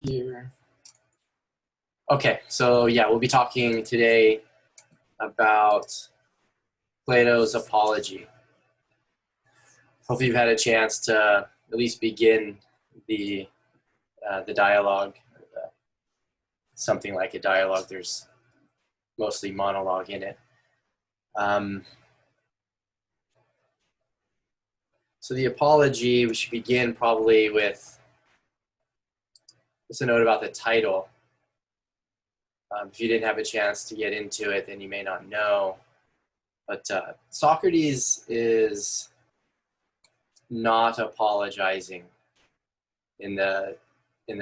Here. Okay, so yeah, we'll be talking today about Plato's Apology. Hopefully you've had a chance to at least begin the dialogue, something like a dialogue. There's mostly monologue in it. So the Apology, we should begin probably with just a note about the title. If you didn't have a chance to get into it, then you may not know. But Socrates is not apologizing in the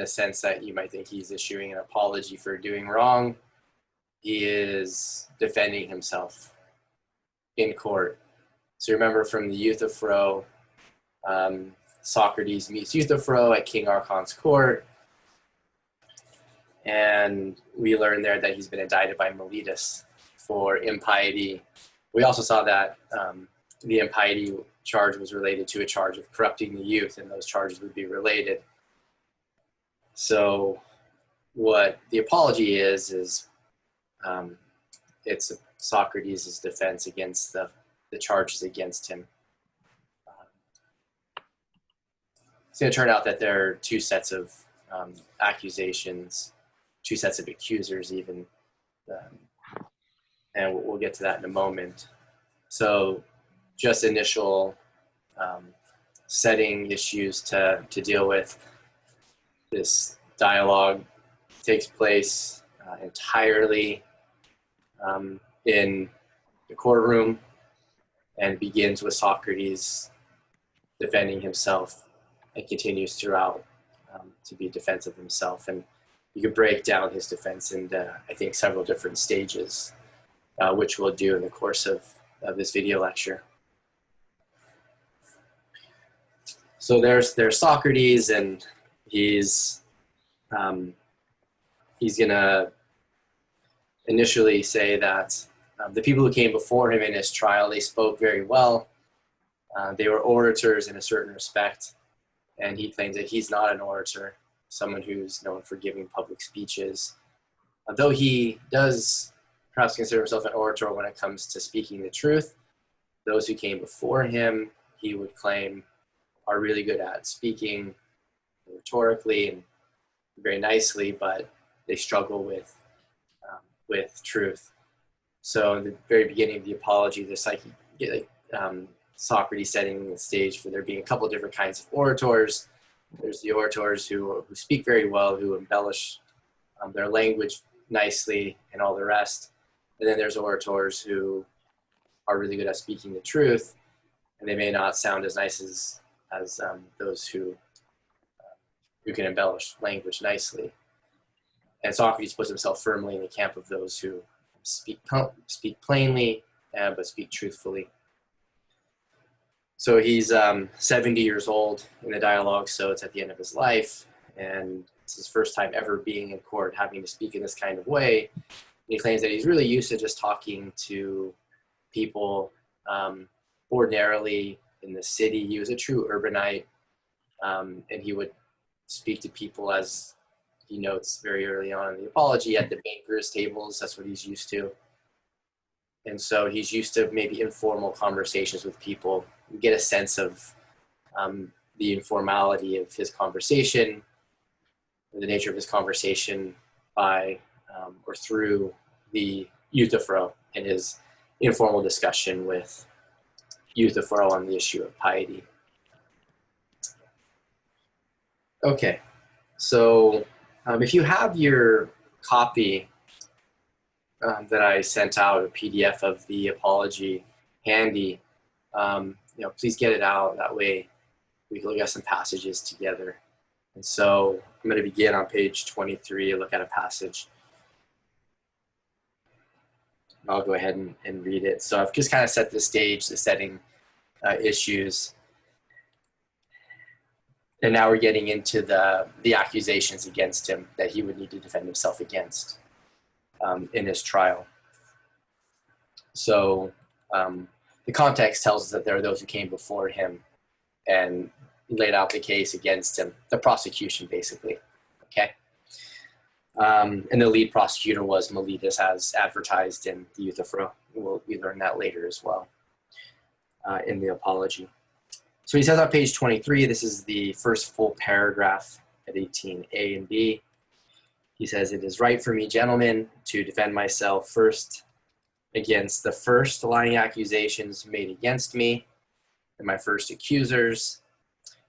sense that you might think he's issuing an apology for doing wrong. He is defending himself in court. So remember from the Euthyphro, Socrates meets Euthyphro at King Archon's court, and we learn there that he's been indicted by Miletus for impiety. We also saw that the impiety charge was related to a charge of corrupting the youth, and those charges would be related. So what the apology is it's Socrates' defense against the charges against him. It's going to turn out that there are two sets of accusations, two sets of accusers even, and we'll get to that in a moment. So just initial setting issues to deal with. This dialogue takes place entirely in the courtroom and begins with Socrates defending himself and continues throughout to be defensive of himself. And you could break down his defense into, I think, several different stages, which we'll do in the course of this video lecture. So there's Socrates, and he's gonna initially say that the people who came before him in his trial, they spoke very well. They were orators in a certain respect, and he claims that he's not an orator, someone who's known for giving public speeches. Though he does perhaps consider himself an orator when it comes to speaking the truth, those who came before him, he would claim, are really good at speaking rhetorically and very nicely, but they struggle with truth. So in the very beginning of the Apology, there's Socrates setting the stage for there being a couple of different kinds of orators. There's the orators who speak very well, who embellish their language nicely and all the rest. And then there's orators who are really good at speaking the truth, and they may not sound as nice as those who can embellish language nicely. And Socrates puts himself firmly in the camp of those who speak plainly, but speak truthfully. So he's 70 years old in the dialogue, so it's at the end of his life, and it's his first time ever being in court, having to speak in this kind of way. And he claims that he's really used to just talking to people ordinarily in the city. He was a true urbanite, and he would speak to people, as he notes very early on in the Apology, at the bankers' tables. That's what he's used to. And so he's used to maybe informal conversations with people. You get a sense of the informality of his conversation, or the nature of his conversation by or through the Euthyphro and his informal discussion with Euthyphro on the issue of piety. Okay, so if you have your copy that I sent out, a PDF of the Apology handy, please get it out. That way we can look at some passages together. And so I'm going to begin on page 23, look at a passage. I'll go ahead and read it. So I've just kind of set the stage, the setting issues. And now we're getting into the accusations against him that he would need to defend himself against in his trial. So the context tells us that there are those who came before him and laid out the case against him, the prosecution basically, okay? And the lead prosecutor was Miletus, as advertised in the Euthyphro. We learn that later as well in the Apology. So he says on page 23, this is the first full paragraph at 18a and b. He says, "It is right for me, gentlemen, to defend myself first against the first lying accusations made against me and my first accusers,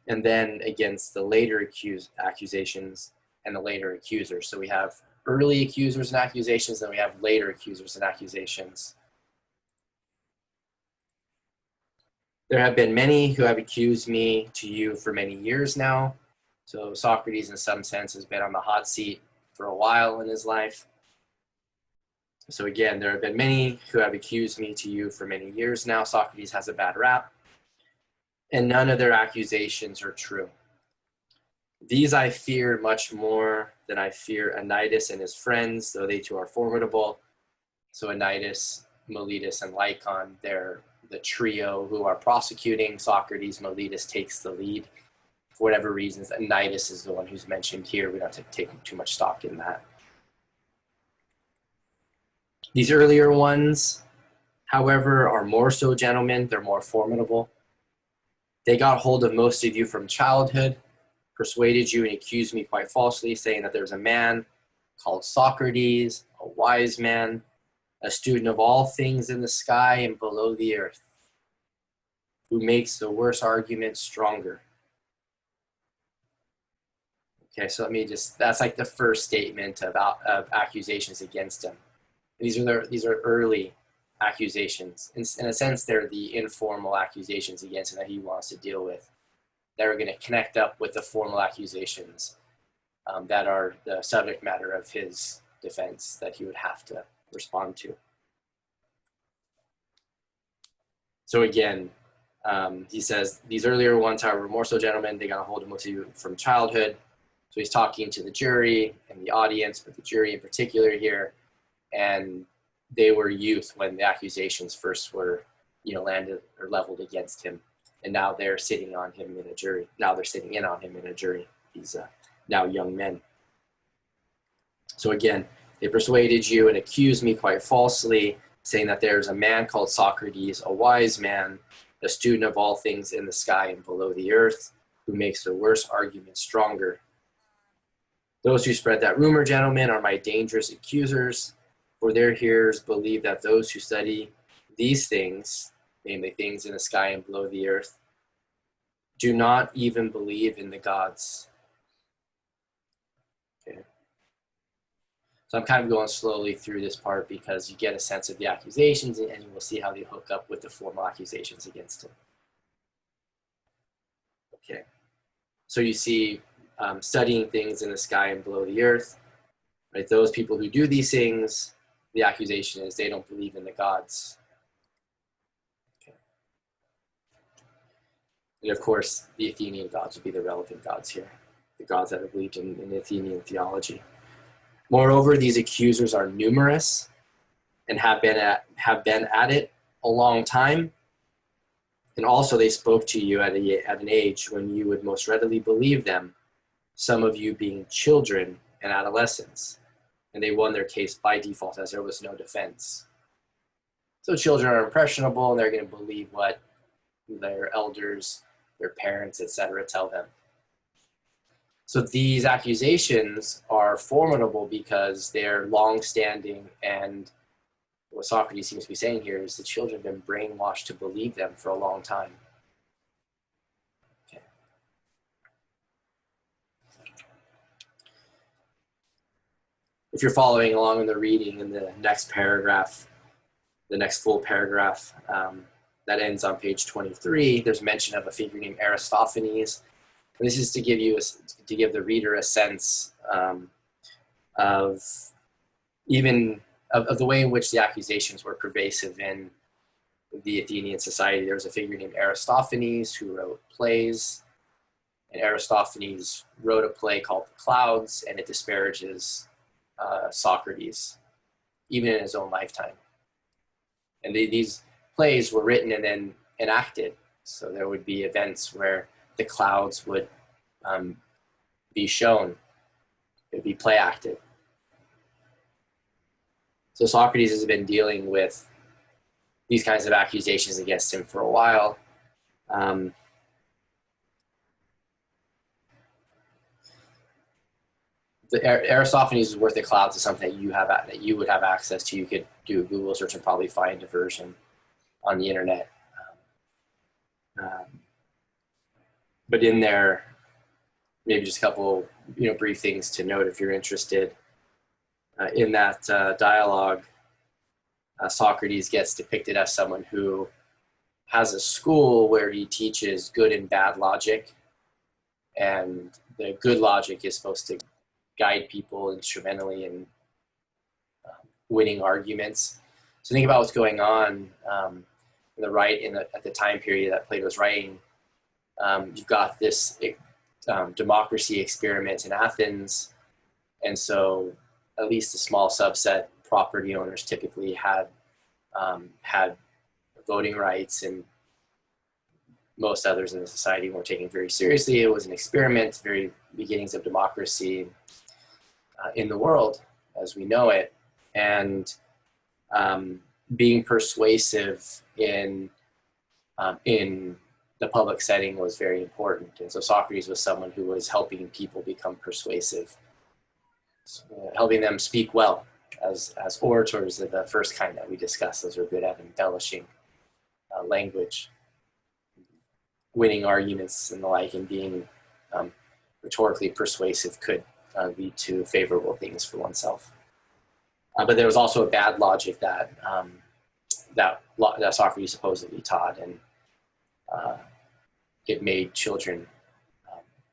and then against the later accusations and the later accusers." So we have early accusers and accusations, then we have later accusers and accusations. "There have been many who have accused me to you for many years now." So Socrates, in some sense, has been on the hot seat for a while in his life. So again, "There have been many who have accused me to you for many years now." Socrates has a bad rap, "and none of their accusations are true. These I fear much more than I fear Anytus and his friends, though they too are formidable." So Anytus, Miletus, and Lycon, they're the trio who are prosecuting Socrates. Miletus takes the lead for whatever reasons. Anytus is the one who's mentioned here. We don't have to take too much stock in that. "These earlier ones, however, are more so, gentlemen. They're more formidable. They got hold of most of you from childhood, persuaded you and accused me quite falsely, saying that there's a man called Socrates, a wise man, a student of all things in the sky and below the earth, who makes the worse argument stronger." Okay, so that's like the first statement of accusations against him. These are early accusations. In a sense, they're the informal accusations against him that he wants to deal with. They're going to connect up with the formal accusations that are the subject matter of his defense that he would have to respond to. So again, he says, "These earlier ones, however, more so, gentlemen, they got a hold of most of you from childhood." So he's talking to the jury and the audience, but the jury in particular here, and they were youth when the accusations first were, landed or leveled against him, and now they're sitting on him in a jury. Now they're sitting in on him in a jury. These now young men. So again, "They persuaded you and accused me quite falsely, saying that there's a man called Socrates, a wise man, a student of all things in the sky and below the earth, who makes the worse argument stronger. Those who spread that rumor, gentlemen, are my dangerous accusers, for their hearers believe that those who study these things, namely things in the sky and below the earth, do not even believe in the gods." Okay. So I'm kind of going slowly through this part because you get a sense of the accusations, and you will see how they hook up with the formal accusations against him. Okay. So you see studying things in the sky and below the earth, right? Those people who do these things, the accusation is they don't believe in the gods. Okay. And of course, the Athenian gods would be the relevant gods here, the gods that are believed in Athenian theology. "Moreover, these accusers are numerous and have been at it a long time. And also they spoke to you at an age when you would most readily believe them, some of you being children and adolescents. And they won their case by default as there was no defense." So children are impressionable, and they're going to believe what their elders, their parents, etc. tell them. So these accusations are formidable because they're long-standing, and what Socrates seems to be saying here is the children have been brainwashed to believe them for a long time. Okay. If you're following along in the reading in the next paragraph, the next full paragraph that ends on page 23, there's mention of a figure named Aristophanes. And this is to give the reader a sense of the way in which the accusations were pervasive in the Athenian society. There was a figure named Aristophanes who wrote plays, and Aristophanes wrote a play called The Clouds, and it disparages Socrates, even in his own lifetime. And these plays were written and then enacted. So there would be events where the clouds would be shown. It would be play acted. So Socrates has been dealing with these kinds of accusations against him for a while. The Aristophanes is worth the clouds is something that you would have access to. You could do a Google search and probably find a version on the internet. But in there, maybe just a couple brief things to note if you're interested. In that dialogue, Socrates gets depicted as someone who has a school where he teaches good and bad logic, and the good logic is supposed to guide people instrumentally in winning arguments. So think about what's going on at the time period that Plato was writing. You've got this democracy experiment in Athens, and so at least a small subset, property owners typically had voting rights, and most others in the society weren't taken very seriously. It was an experiment, very beginnings of democracy in the world as we know it, and being persuasive in the public setting was very important. And so Socrates was someone who was helping people become persuasive, helping them speak well as orators of the first kind that we discussed. Those are good at embellishing language, winning arguments and the like, and being rhetorically persuasive could lead to favorable things for oneself. But there was also a bad logic that Socrates supposedly taught, and it made children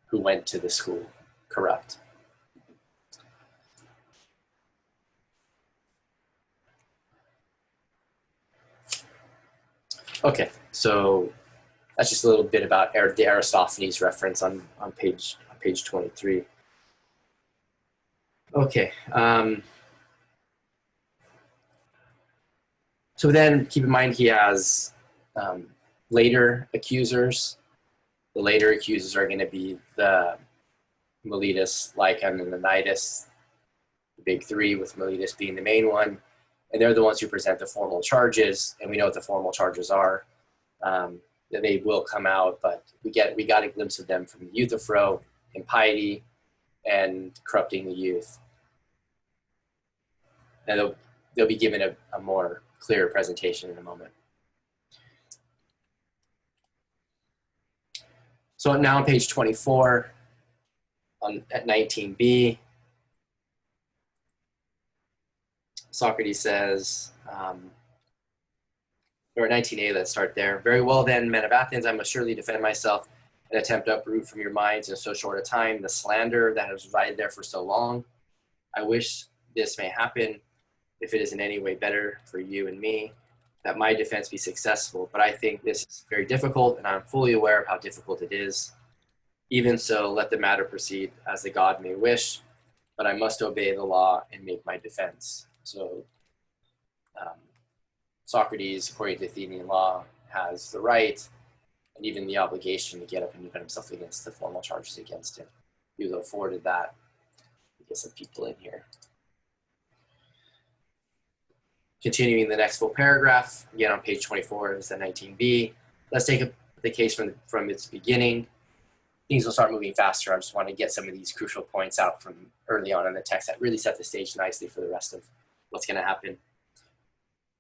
who went to the school corrupt. Okay, so that's just a little bit about the Aristophanes reference on page 23. Okay. So then keep in mind he has later accusers. The later accusers are going to be the Miletus, Lycon, and the Nidus, the big three, with Miletus being the main one. And they're the ones who present the formal charges, and we know what the formal charges are. That they will come out, but we got a glimpse of them from the Euthyphro, impiety, and corrupting the youth. And they'll be given a more clear presentation in a moment. So now on page 24, at 19b, Socrates says, or 19a, let's start there. Very well then, men of Athens, I must surely defend myself and attempt to uproot from your minds in so short a time the slander that has resided there for so long. I wish this may happen, if it is in any way better for you and me, that my defense be successful. But I think this is very difficult, and I'm fully aware of how difficult it is. Even so, let the matter proceed as the God may wish, but I must obey the law and make my defense. So Socrates, according to Athenian law, has the right and even the obligation to get up and defend himself against the formal charges against him. He was afforded that. Get some people in here. Continuing the next full paragraph, again on page 24 is the 19b. Let's take the case from its beginning. Things will start moving faster. I just want to get some of these crucial points out from early on in the text that really set the stage nicely for the rest of what's going to happen.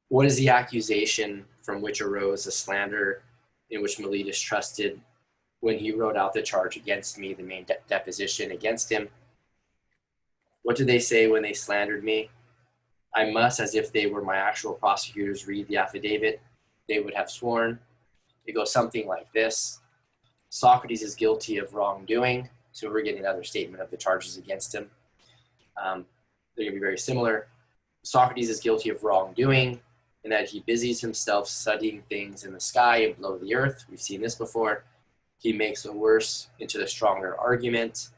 What is the accusation from which arose the slander in which Miletus trusted when he wrote out the charge against me, the main deposition against him? What did they say when they slandered me? I must, as if they were my actual prosecutors, read the affidavit. They would have sworn. It goes something like this. Socrates is guilty of wrongdoing. So we're getting another statement of the charges against him. They're going to be very similar. Socrates is guilty of wrongdoing in that he busies himself studying things in the sky and below the earth. We've seen this before. He makes the worse into the stronger argument.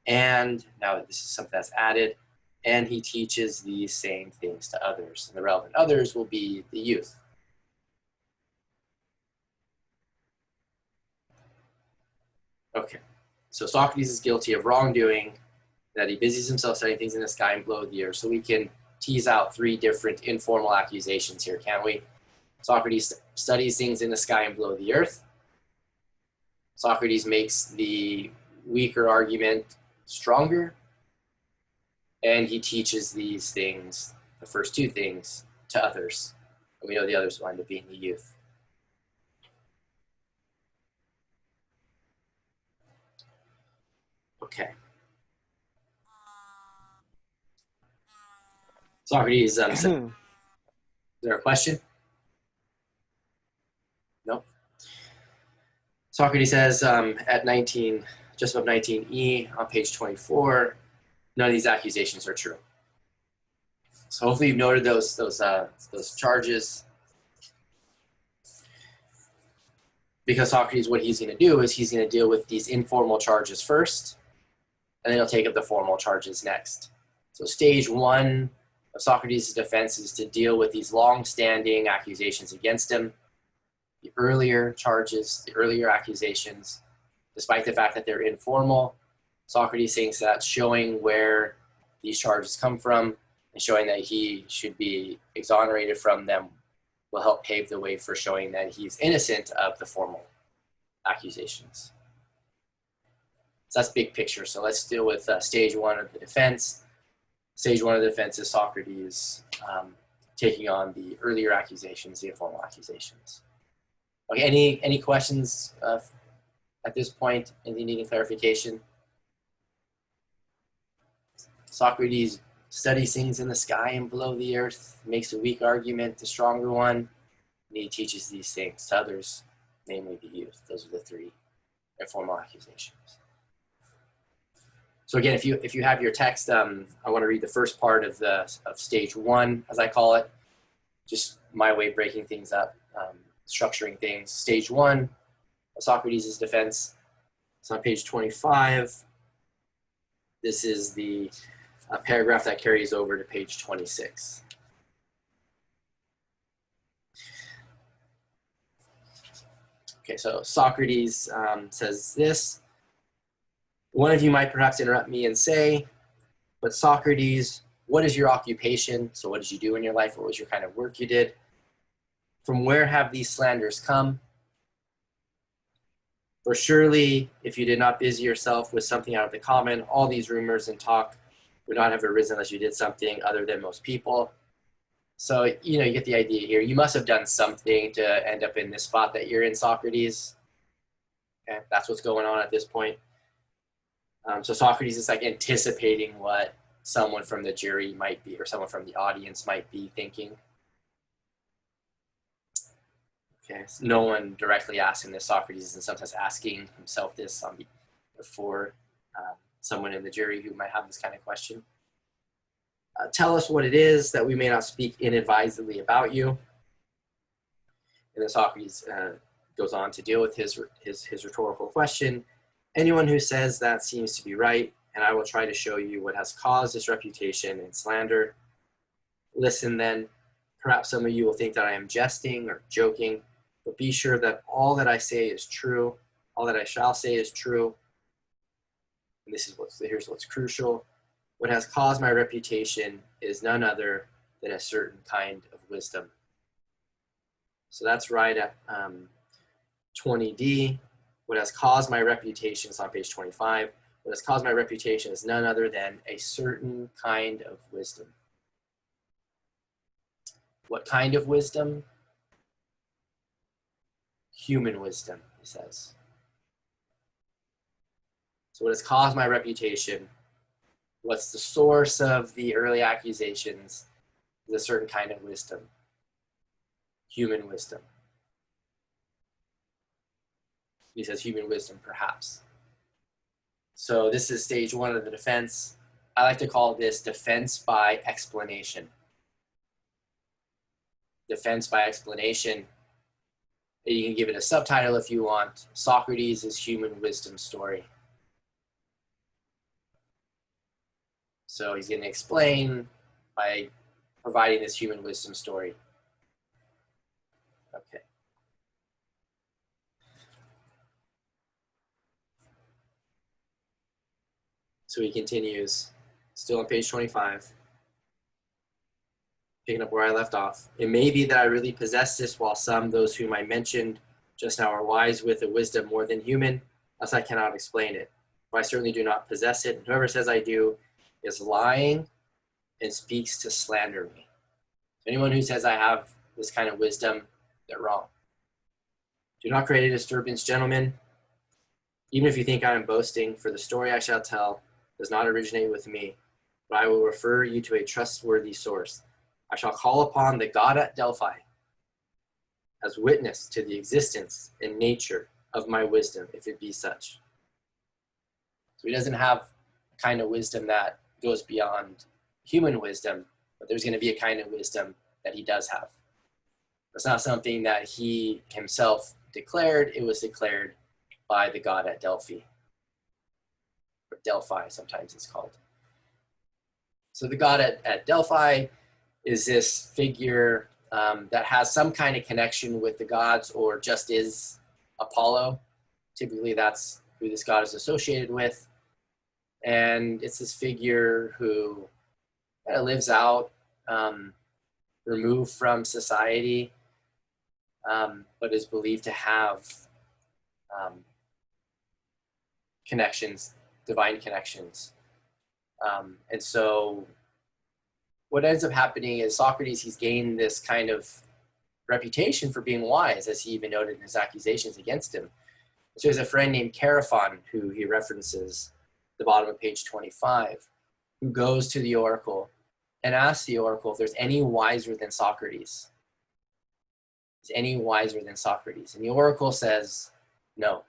And now this is something that's added. And he teaches these same things to others. And the relevant others will be the youth. Okay, so Socrates is guilty of wrongdoing, that he busies himself studying things in the sky and below the earth. So we can tease out three different informal accusations here, can't we? Socrates studies things in the sky and below the earth. Socrates makes the weaker argument stronger. And he teaches these things, the first two things, to others. And we know the others will end up being the youth. Okay. Socrates, is there a question? No. Socrates says at 19, just above 19e on page 24, none of these accusations are true. So hopefully you've noted those charges. Because Socrates, what he's going to do is he's going to deal with these informal charges first, and then he'll take up the formal charges next. So stage one of Socrates' defense is to deal with these long-standing accusations against him, the earlier charges, the earlier accusations, despite the fact that they're informal. Socrates thinks that showing where these charges come from and showing that he should be exonerated from them will help pave the way for showing that he's innocent of the formal accusations. So that's big picture. So let's deal with stage one of the defense. Stage one of the defense is Socrates taking on the earlier accusations, the informal accusations. Okay, any questions at this point? Anything needing clarification? Socrates studies things in the sky and below the earth, makes a weak argument the stronger one, and he teaches these things to others, namely the youth. Those are the three informal accusations. So again, if you have your text, I want to read the first part of stage one, as I call it, just my way of breaking things up, structuring things. Stage one of Socrates' defense. It's on page 25. This is the paragraph that carries over to page 26. Okay, so Socrates says this. One of you might perhaps interrupt me and say, but Socrates, what is your occupation? So what did you do in your life? What was your kind of work you did? From where have these slanders come? For surely, if you did not busy yourself with something out of the common, all these rumors and talk would not have arisen unless you did something other than most people. So, you get the idea here. You must have done something to end up in this spot that you're in, Socrates. Okay, that's what's going on at this point. So Socrates is like anticipating what someone from the jury might be, or someone from the audience might be thinking. Okay, so no one directly asking this. Socrates is sometimes asking himself this before someone in the jury who might have this kind of question. Tell us what it is that we may not speak inadvisedly about you. And then Socrates goes on to deal with his rhetorical question. Anyone who says that seems to be right, and I will try to show you what has caused this reputation and slander. Listen then, perhaps some of you will think that I am jesting or joking, but be sure that all that I say is true, all that I shall say is true. And here's what's crucial. What has caused my reputation is none other than a certain kind of wisdom. So that's right at 20D. What has caused my reputation is on page 25. What has caused my reputation is none other than a certain kind of wisdom. What kind of wisdom? Human wisdom, he says. So what has caused my reputation? What's the source of the early accusations? Is a certain kind of wisdom. Human wisdom. He says human wisdom, perhaps. So this is stage one of the defense. I like to call this defense by explanation. Defense by explanation. You can give it a subtitle if you want. Socrates' human wisdom story. So he's going to explain by providing this human wisdom story. Okay. So he continues, still on page 25. picking up where I left off. It may be that I really possess this, while some, those whom I mentioned just now, are wise with a wisdom more than human, thus I cannot explain it. For I certainly do not possess it, and whoever says I do is lying and speaks to slander me. Anyone who says I have this kind of wisdom, they're wrong. Do not create a disturbance, gentlemen, even if you think I am boasting, for the story I shall tell does not originate with me, but I will refer you to a trustworthy source. I shall call upon the God at Delphi as witness to the existence and nature of my wisdom, if it be such. So he doesn't have a kind of wisdom that goes beyond human wisdom, but there's going to be a kind of wisdom that he does have. It's not something that he himself declared. It was declared by the god at Delphi, or Delphi sometimes it's called. So the god at Delphi is this figure that has some kind of connection with the gods, or just is Apollo. Typically that's who this god is associated with. And it's this figure who kind of lives out, removed from society, but is believed to have connections, divine connections. And so what ends up happening is Socrates, he's gained this kind of reputation for being wise, as he even noted in his accusations against him. So there's a friend named Chaerephon, who he references at the bottom of page 25, who goes to the oracle and asks the oracle if there's any wiser than Socrates. Is any wiser than Socrates? And the oracle says, no,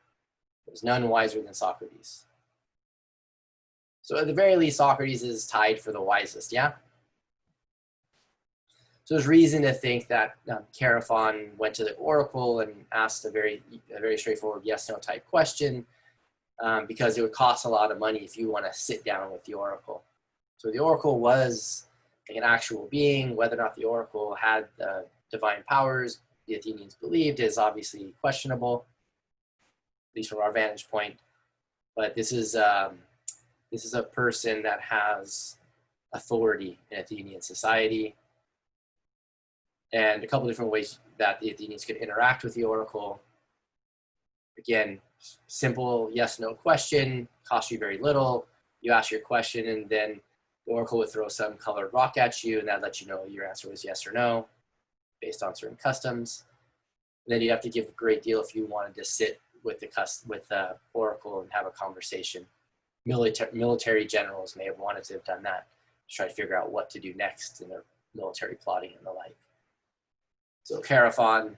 there's none wiser than Socrates. So at the very least, Socrates is tied for the wisest, yeah? So there's reason to think that Chaerephon went to the oracle and asked a very straightforward yes-no type question, because it would cost a lot of money if you want to sit down with the oracle. So the oracle was like an actual being. Whether or not the oracle had divine powers, the Athenians believed, is obviously questionable, at least from our vantage point. But this is a person that has authority in Athenian society, and a couple different ways that the Athenians could interact with the oracle. Again, simple yes-no question, costs you very little. You ask your question, and then the oracle would throw some colored rock at you, and that lets you know your answer was yes or no, based on certain customs. And then you'd have to give a great deal if you wanted to sit with the oracle and have a conversation. Military generals may have wanted to have done that, to try to figure out what to do next in their military plotting and the like. So Chaerephon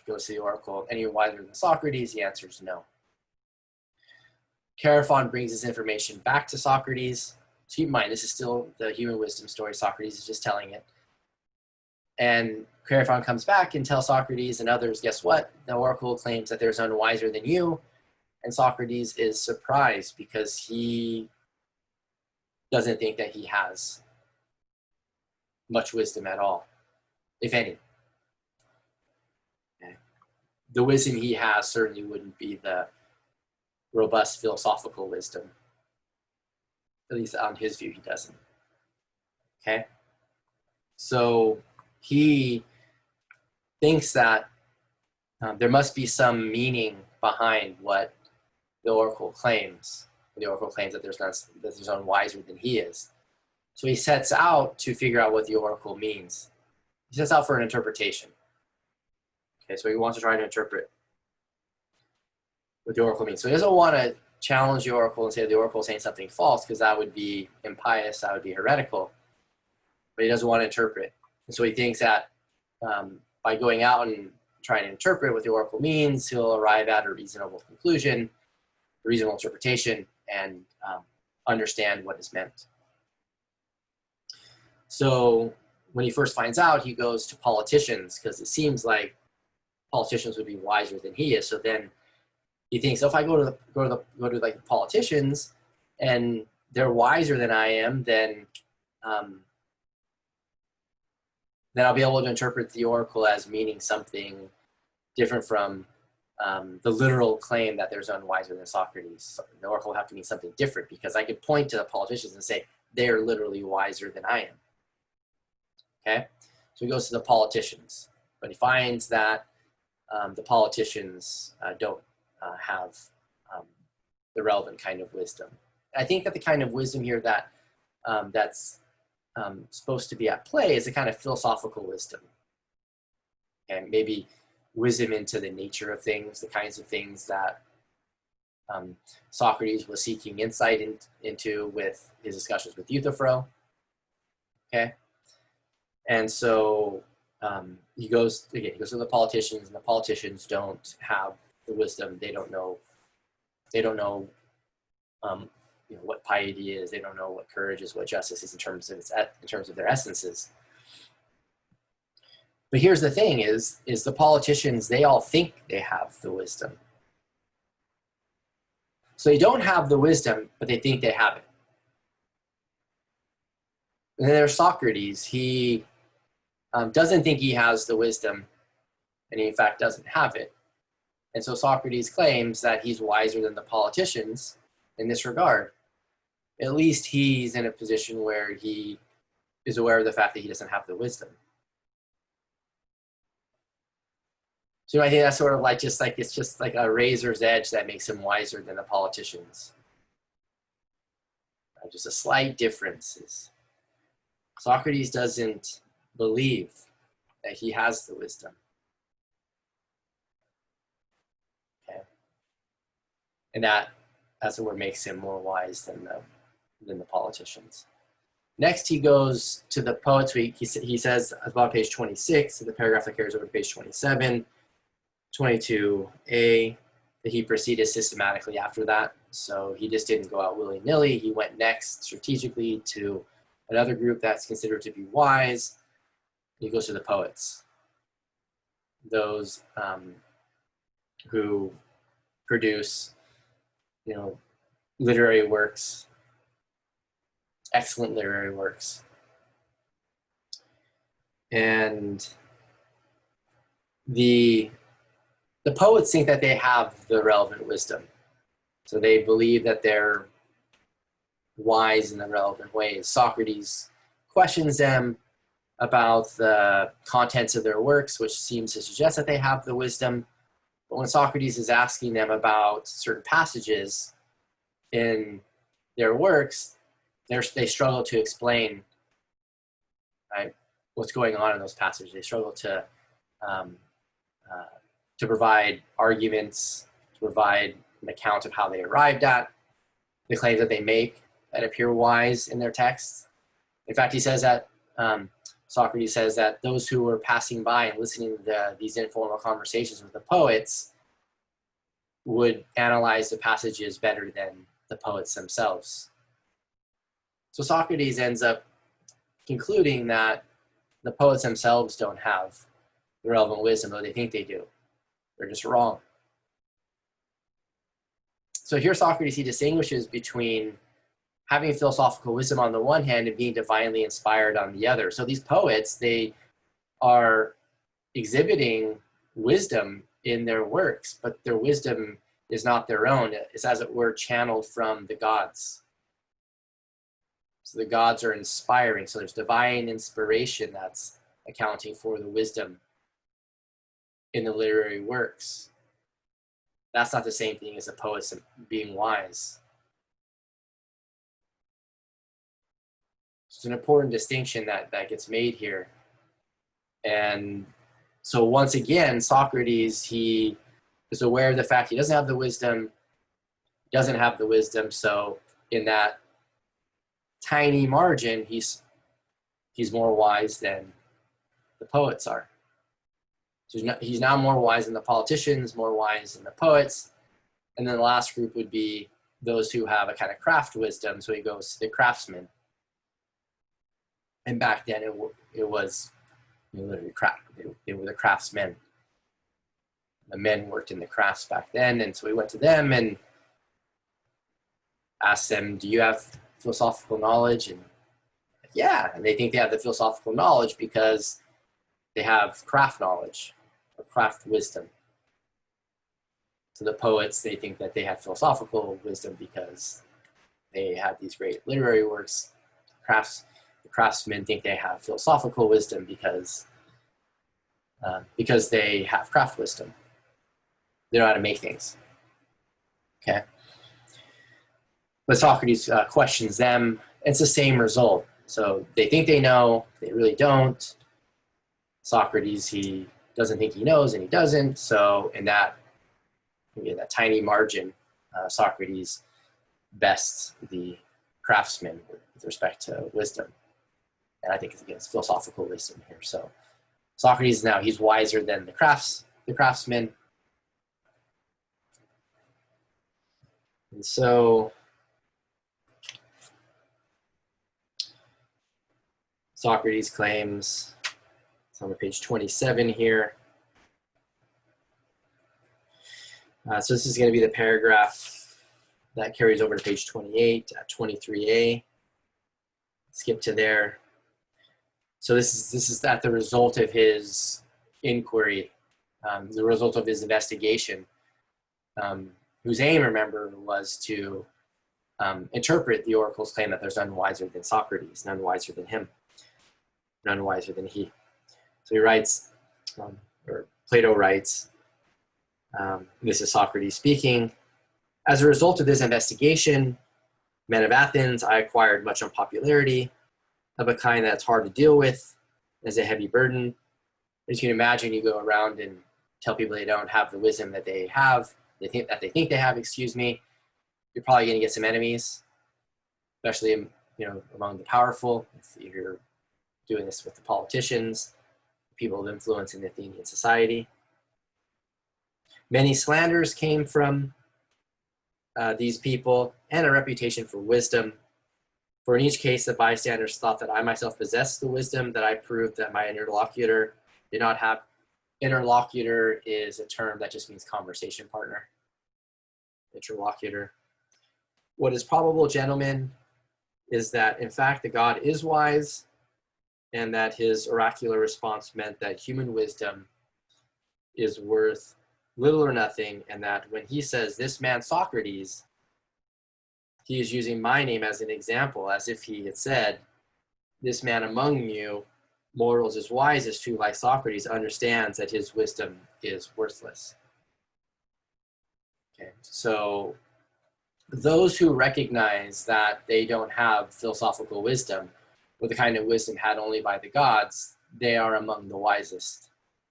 goes to the oracle, any wiser than Socrates? The answer is no. Chaerephon brings this information back to Socrates. So keep in mind, this is still the human wisdom story. Socrates is just telling it. And Chaerephon comes back and tells Socrates and others, guess what? The oracle claims that there's none wiser than you. And Socrates is surprised because he doesn't think that he has much wisdom at all, if any. Okay. The wisdom he has certainly wouldn't be the robust philosophical wisdom. At least on his view, he doesn't. Okay? So he thinks that there must be some meaning behind what the oracle claims. The oracle claims that there's none wiser than he is. So he sets out to figure out what the oracle means. He sets out for an interpretation. Okay, so he wants to try to interpret what the oracle means. So he doesn't want to challenge the oracle and say the oracle is saying something false, because that would be impious, that would be heretical. But he doesn't want to interpret. And so he thinks that by going out and trying to interpret what the oracle means, he'll arrive at a reasonable conclusion, a reasonable interpretation, and understand what is meant. So when he first finds out, he goes to politicians, because it seems like politicians would be wiser than he is. So then he thinks, if I go to like the politicians and they're wiser than I am, then I'll be able to interpret the oracle as meaning something different from the literal claim that there's none wiser than Socrates. So the oracle will have to mean something different, because I could point to the politicians and say they're literally wiser than I am. Okay, so he goes to the politicians, but he finds that the politicians don't have the relevant kind of wisdom. I think that the kind of wisdom here that that's supposed to be at play is a kind of philosophical wisdom, and maybe wisdom into the nature of things, the kinds of things that Socrates was seeking insight into with his discussions with Euthyphro. Okay, and so he goes to the politicians, and the politicians don't have the wisdom. They don't know. What piety is. They don't know what courage is, what justice is in terms of their essences. But here's the thing: is the politicians, they all think they have the wisdom. So they don't have the wisdom, but they think they have it. And then there's Socrates. He doesn't think he has the wisdom, and he in fact doesn't have it. And so Socrates claims that he's wiser than the politicians in this regard. At least he's in a position where he is aware of the fact that he doesn't have the wisdom. So I think that's sort of like it's just like a razor's edge that makes him wiser than the politicians. Just a slight difference is Socrates doesn't believe that he has the wisdom. Okay, and that's what makes him more wise than the politicians. Next, he goes to the poets. He says about page 26, in the paragraph that carries over to page 27, 22a, that he proceeded systematically after that. So he just didn't go out willy-nilly. He went next strategically to another group that's considered to be wise. He goes to the poets, those who produce, literary works, excellent literary works. And the poets think that they have the relevant wisdom. So they believe that they're wise in the relevant ways. Socrates questions them about the contents of their works, which seems to suggest that they have the wisdom. But when Socrates is asking them about certain passages in their works, they struggle to explain, right, what's going on in those passages. They struggle to provide arguments, to provide an account of how they arrived at the claims that they make that appear wise in their texts. In fact, he says that, Socrates says that those who were passing by and listening to these informal conversations with the poets would analyze the passages better than the poets themselves. So Socrates ends up concluding that the poets themselves don't have the relevant wisdom, though they think they do. They're just wrong. So here Socrates, he distinguishes between having philosophical wisdom on the one hand and being divinely inspired on the other. So these poets, they are exhibiting wisdom in their works, but their wisdom is not their own. It's, as it were, channeled from the gods. So the gods are inspiring. So there's divine inspiration that's accounting for the wisdom in the literary works. That's not the same thing as a poet being wise. It's an important distinction that gets made here. And so once again, Socrates, he is aware of the fact he doesn't have the wisdom, so in that tiny margin, he's more wise than the poets are. So he's now more wise than the politicians, more wise than the poets. And then the last group would be those who have a kind of craft wisdom. So he goes to the craftsmen. And back then it was literally craft. They were the craftsmen. The men worked in the crafts back then. And so we went to them and asked them, do you have philosophical knowledge? And yeah, and they think they have the philosophical knowledge because they have craft knowledge or craft wisdom. So the poets, they think that they have the craftsmen craftsmen think they have philosophical wisdom because they have craft wisdom. They know how to make things. Okay. But Socrates questions them. It's the same result. So they think they know, they really don't. Socrates, he doesn't think he knows, and he doesn't. So in that tiny margin, Socrates bests the craftsman with respect to wisdom. And I think it's philosophical wisdom here. So Socrates now, he's wiser than the craftsman. And so Socrates claims, it's on page 27 here. So this is going to be the paragraph that carries over to page 28 at 23a. Skip to there. So this is at the result of his inquiry, the result of his investigation, whose aim, remember, was to interpret the oracle's claim that there's none wiser than Socrates, none wiser than him, none wiser than he. So he writes, or Plato writes, this is Socrates speaking, as a result of this investigation, men of Athens, I acquired much unpopularity of a kind that's hard to deal with, as a heavy burden. As you can imagine, you go around and tell people they don't have the wisdom that they have, they think they have, excuse me, you're probably going to get some enemies, especially among the powerful. If you're doing this with the politicians, people of influence in Athenian society. Many slanders came from these people, and a reputation for wisdom. For in each case, the bystanders thought that I myself possessed the wisdom that I proved that my interlocutor did not have. Interlocutor is a term that just means conversation partner. Interlocutor. What is probable, gentlemen, is that in fact the god is wise, and that his oracular response meant that human wisdom is worth little or nothing, and that when he says this man Socrates, he is using my name as an example, as if he had said, this man among you, mortals as wise as who, like Socrates, understands that his wisdom is worthless. Okay, so those who recognize that they don't have philosophical wisdom, or the kind of wisdom had only by the gods, they are among the wisest.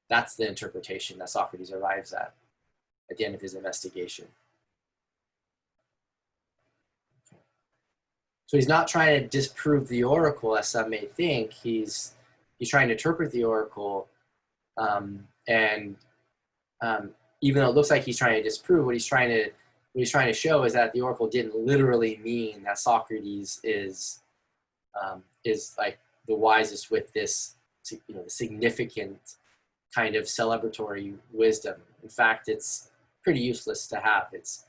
That's the interpretation that Socrates arrives at the end of his investigation. So he's not trying to disprove the oracle, as some may think. He's trying to interpret the oracle, and even though it looks like he's trying to disprove, what he's trying to show is that the oracle didn't literally mean that Socrates is like the wisest with this, significant kind of celebratory wisdom. In fact, it's pretty useless to have. It's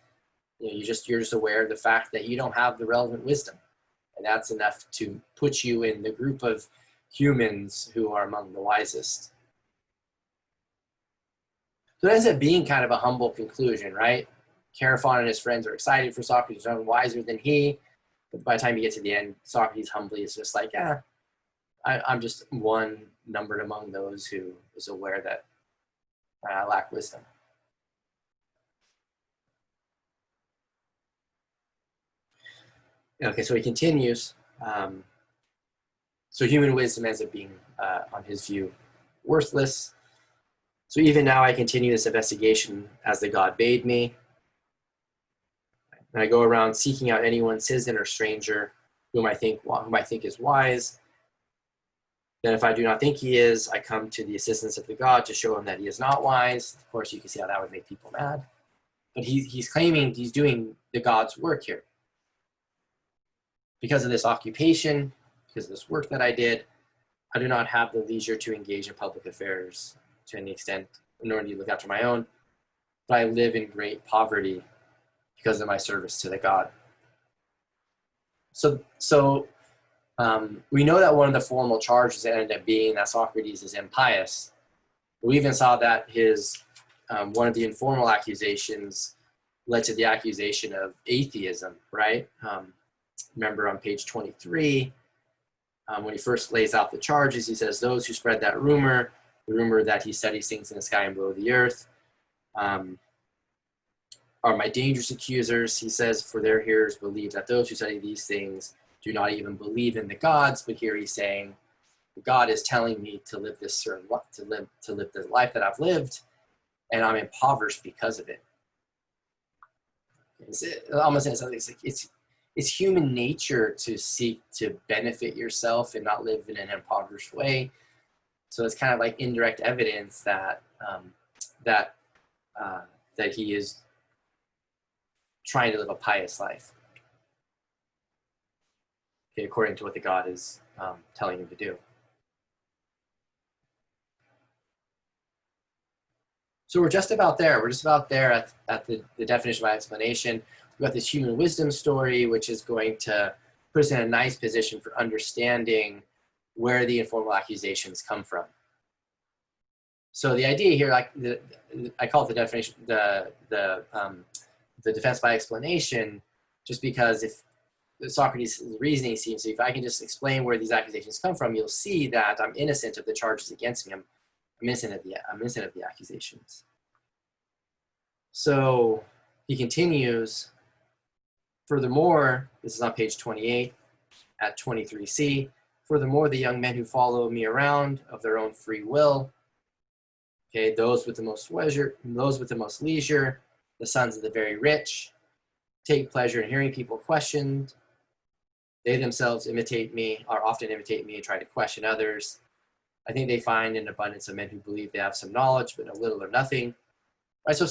you're just aware of the fact that you don't have the relevant wisdom, and that's enough to put you in the group of humans who are among the wisest. So it ends up being kind of a humble conclusion, right? Chaerephon and his friends are excited for Socrates, none wiser than he. But by the time you get to the end, Socrates humbly is just like, I'm just one numbered among those who is aware that I lack wisdom. Okay, so he continues. So human wisdom ends up being, on his view, worthless. So even now I continue this investigation as the god bade me. And I go around seeking out anyone, citizen or stranger, whom I think is wise. Then if I do not think he is, I come to the assistance of the god to show him that he is not wise. Of course, you can see how that would make people mad. But he's claiming he's doing the god's work here. Because of this occupation, because of this work that I did, I do not have the leisure to engage in public affairs to any extent, nor do you look after my own. But I live in great poverty because of my service to the god. So we know that one of the formal charges ended up being that Socrates is impious. We even saw that his one of the informal accusations led to the accusation of atheism, right? Remember on page 23, When he first lays out the charges, he says, those who spread that rumor, the rumor that he studies things in the sky and below the earth, are my dangerous accusers. He says, for their hearers believe that those who study these things do not even believe in the gods. But here he's saying, God is telling me to live this certain life, to live the life that I've lived, and I'm impoverished because of it. Almost in something, it's human nature to seek to benefit yourself and not live in an impoverished way. So it's kind of like indirect evidence that that he is trying to live a pious life, okay, according to what the God is telling him to do. So we're just about there. We're just about there at the definition by explanation. We've got this human wisdom story, which is going to put us in a nice position for understanding where the informal accusations come from. So the idea here, like I call it the definition, the defense by explanation, just because if Socrates' reasoning seems to, if I can just explain where these accusations come from, you'll see that I'm innocent of the charges against me. I'm innocent of the accusations. So he continues, furthermore, this is on page 28 at 23c, furthermore, the young men who follow me around of their own free will, okay, those with the most leisure, the sons of the very rich, take pleasure in hearing people questioned. They themselves often imitate me and try to question others. I think they find an abundance of men who believe they have some knowledge, but know little or nothing. Right, so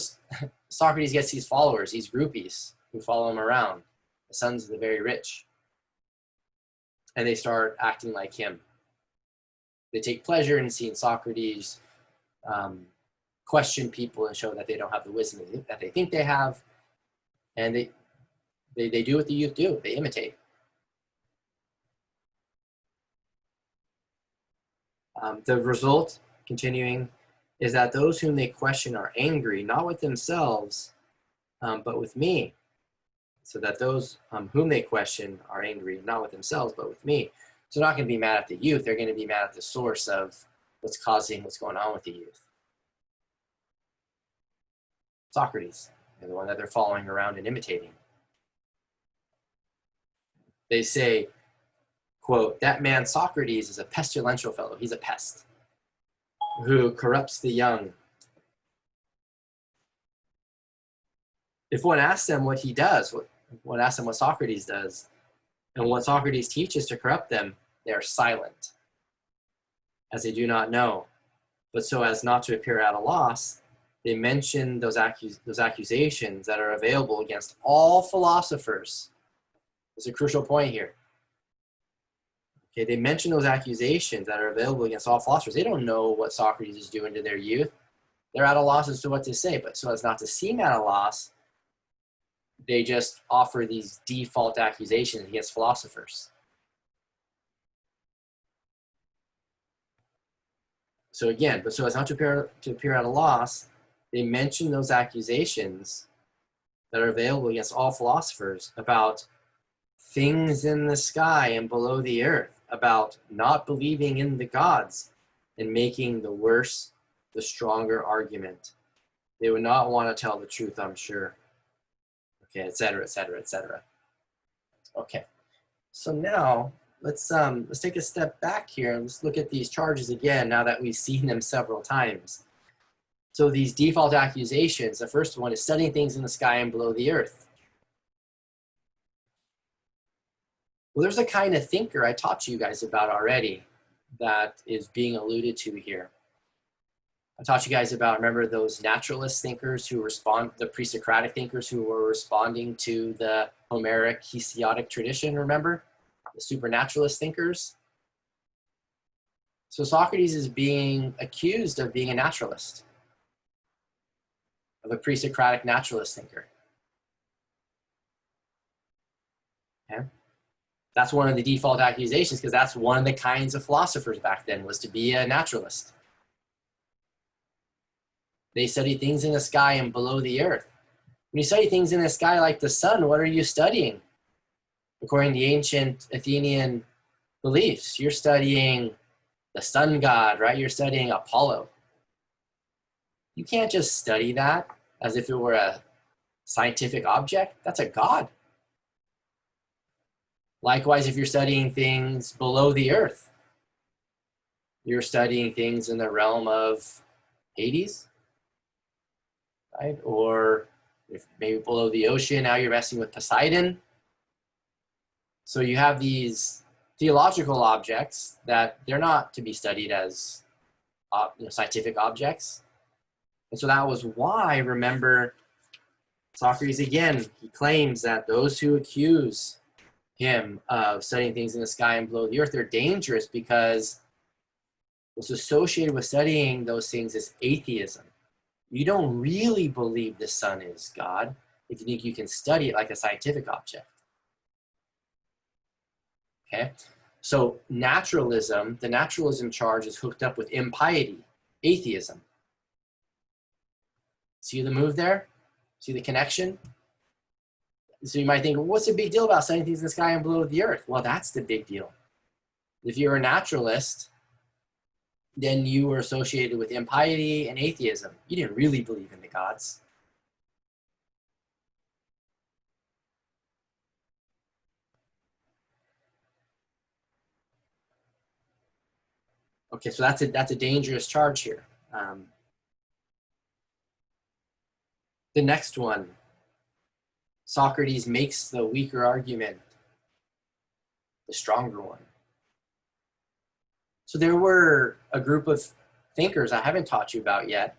Socrates gets these followers, these groupies, who follow him around, the sons of the very rich. And they start acting like him. They take pleasure in seeing Socrates question people and show that they don't have the wisdom that they think they have. And they do what the youth do. They imitate. The result, continuing, is that those whom they question are angry, not with themselves, but with me. So that those whom they question are angry, not with themselves, but with me. So they're not going to be mad at the youth. They're going to be mad at the source of what's causing what's going on with the youth. Socrates, the one that they're following around and imitating. They say, quote, that man Socrates is a pestilential fellow. He's a pest who corrupts the young. If one asks them what he does, one asks them what Socrates does, and what Socrates teaches to corrupt them, they are silent, as they do not know. But so as not to appear at a loss, they mention those accusations that are available against all philosophers. There's a crucial point here. Okay, they mention those accusations that are available against all philosophers. They don't know what Socrates is doing to their youth. They're at a loss as to what to say, but so as not to seem at a loss, they just offer these default accusations against philosophers. So again, but so as not to appear at a loss, they mention those accusations that are available against all philosophers about things in the sky and below the earth, about not believing in the gods and making the worse the stronger argument. They would not want to tell the truth, I'm sure. Okay, et cetera, et cetera, et cetera. Okay, so now let's take a step back here and let's look at these charges again now that we've seen them several times. So these default accusations, the first one is studying things in the sky and below the earth. Well, there's a kind of thinker I taught you guys about already that is being alluded to here. I taught you guys about, remember those naturalist thinkers who the pre-Socratic thinkers who were responding to the Homeric Hesiotic tradition, remember? The supernaturalist thinkers. So Socrates is being accused of being a naturalist, of a pre-Socratic naturalist thinker. Okay? That's one of the default accusations because that's one of the kinds of philosophers back then, was to be a naturalist. They study things in the sky and below the earth. When you study things in the sky like the sun, what are you studying? According to the ancient Athenian beliefs. You're studying the sun god, right? You're studying Apollo. You can't just study that as if it were a scientific object. That's a god. Likewise, if you're studying things below the earth, you're studying things in the realm of Hades, right? Or if maybe below the ocean, now you're messing with Poseidon. So you have these theological objects that they're not to be studied as scientific objects. And so that was why, remember, Socrates, again, he claims that those who accuse him of studying things in the sky and below the earth are dangerous, because what's associated with studying those things is atheism. You don't really believe the sun is God if you think you can study it like a scientific object. Okay? So naturalism, the naturalism charge is hooked up with impiety, atheism. See the move there? See the connection? So you might think, well, what's the big deal about studying things in the sky and below the earth? Well, that's the big deal. If you're a naturalist, then you were associated with impiety and atheism. You didn't really believe in the gods. Okay, so that's a dangerous charge here. The next one, Socrates makes the weaker argument the stronger one. So there were a group of thinkers I haven't taught you about yet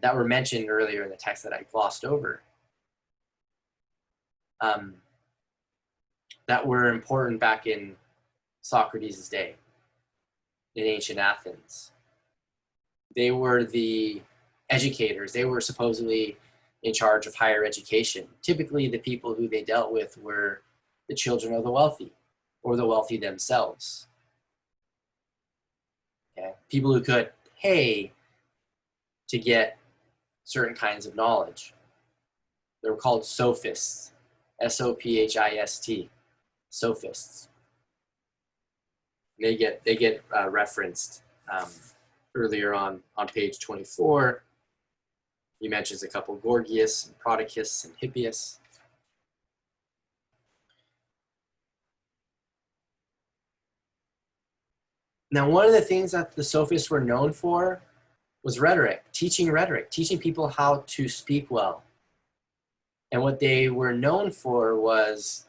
that were mentioned earlier in the text that I glossed over, that were important back in Socrates' day in ancient Athens. They were the educators. They were supposedly in charge of higher education. Typically, the people who they dealt with were the children of the wealthy or the wealthy themselves. Okay? People who could pay to get certain kinds of knowledge. They were called sophists, S-O-P-H-I-S-T, sophists. They get referenced earlier on page 24. He mentions a couple, Gorgias and Prodicus and Hippias. Now, one of the things that the sophists were known for was rhetoric, teaching people how to speak well. And what they were known for was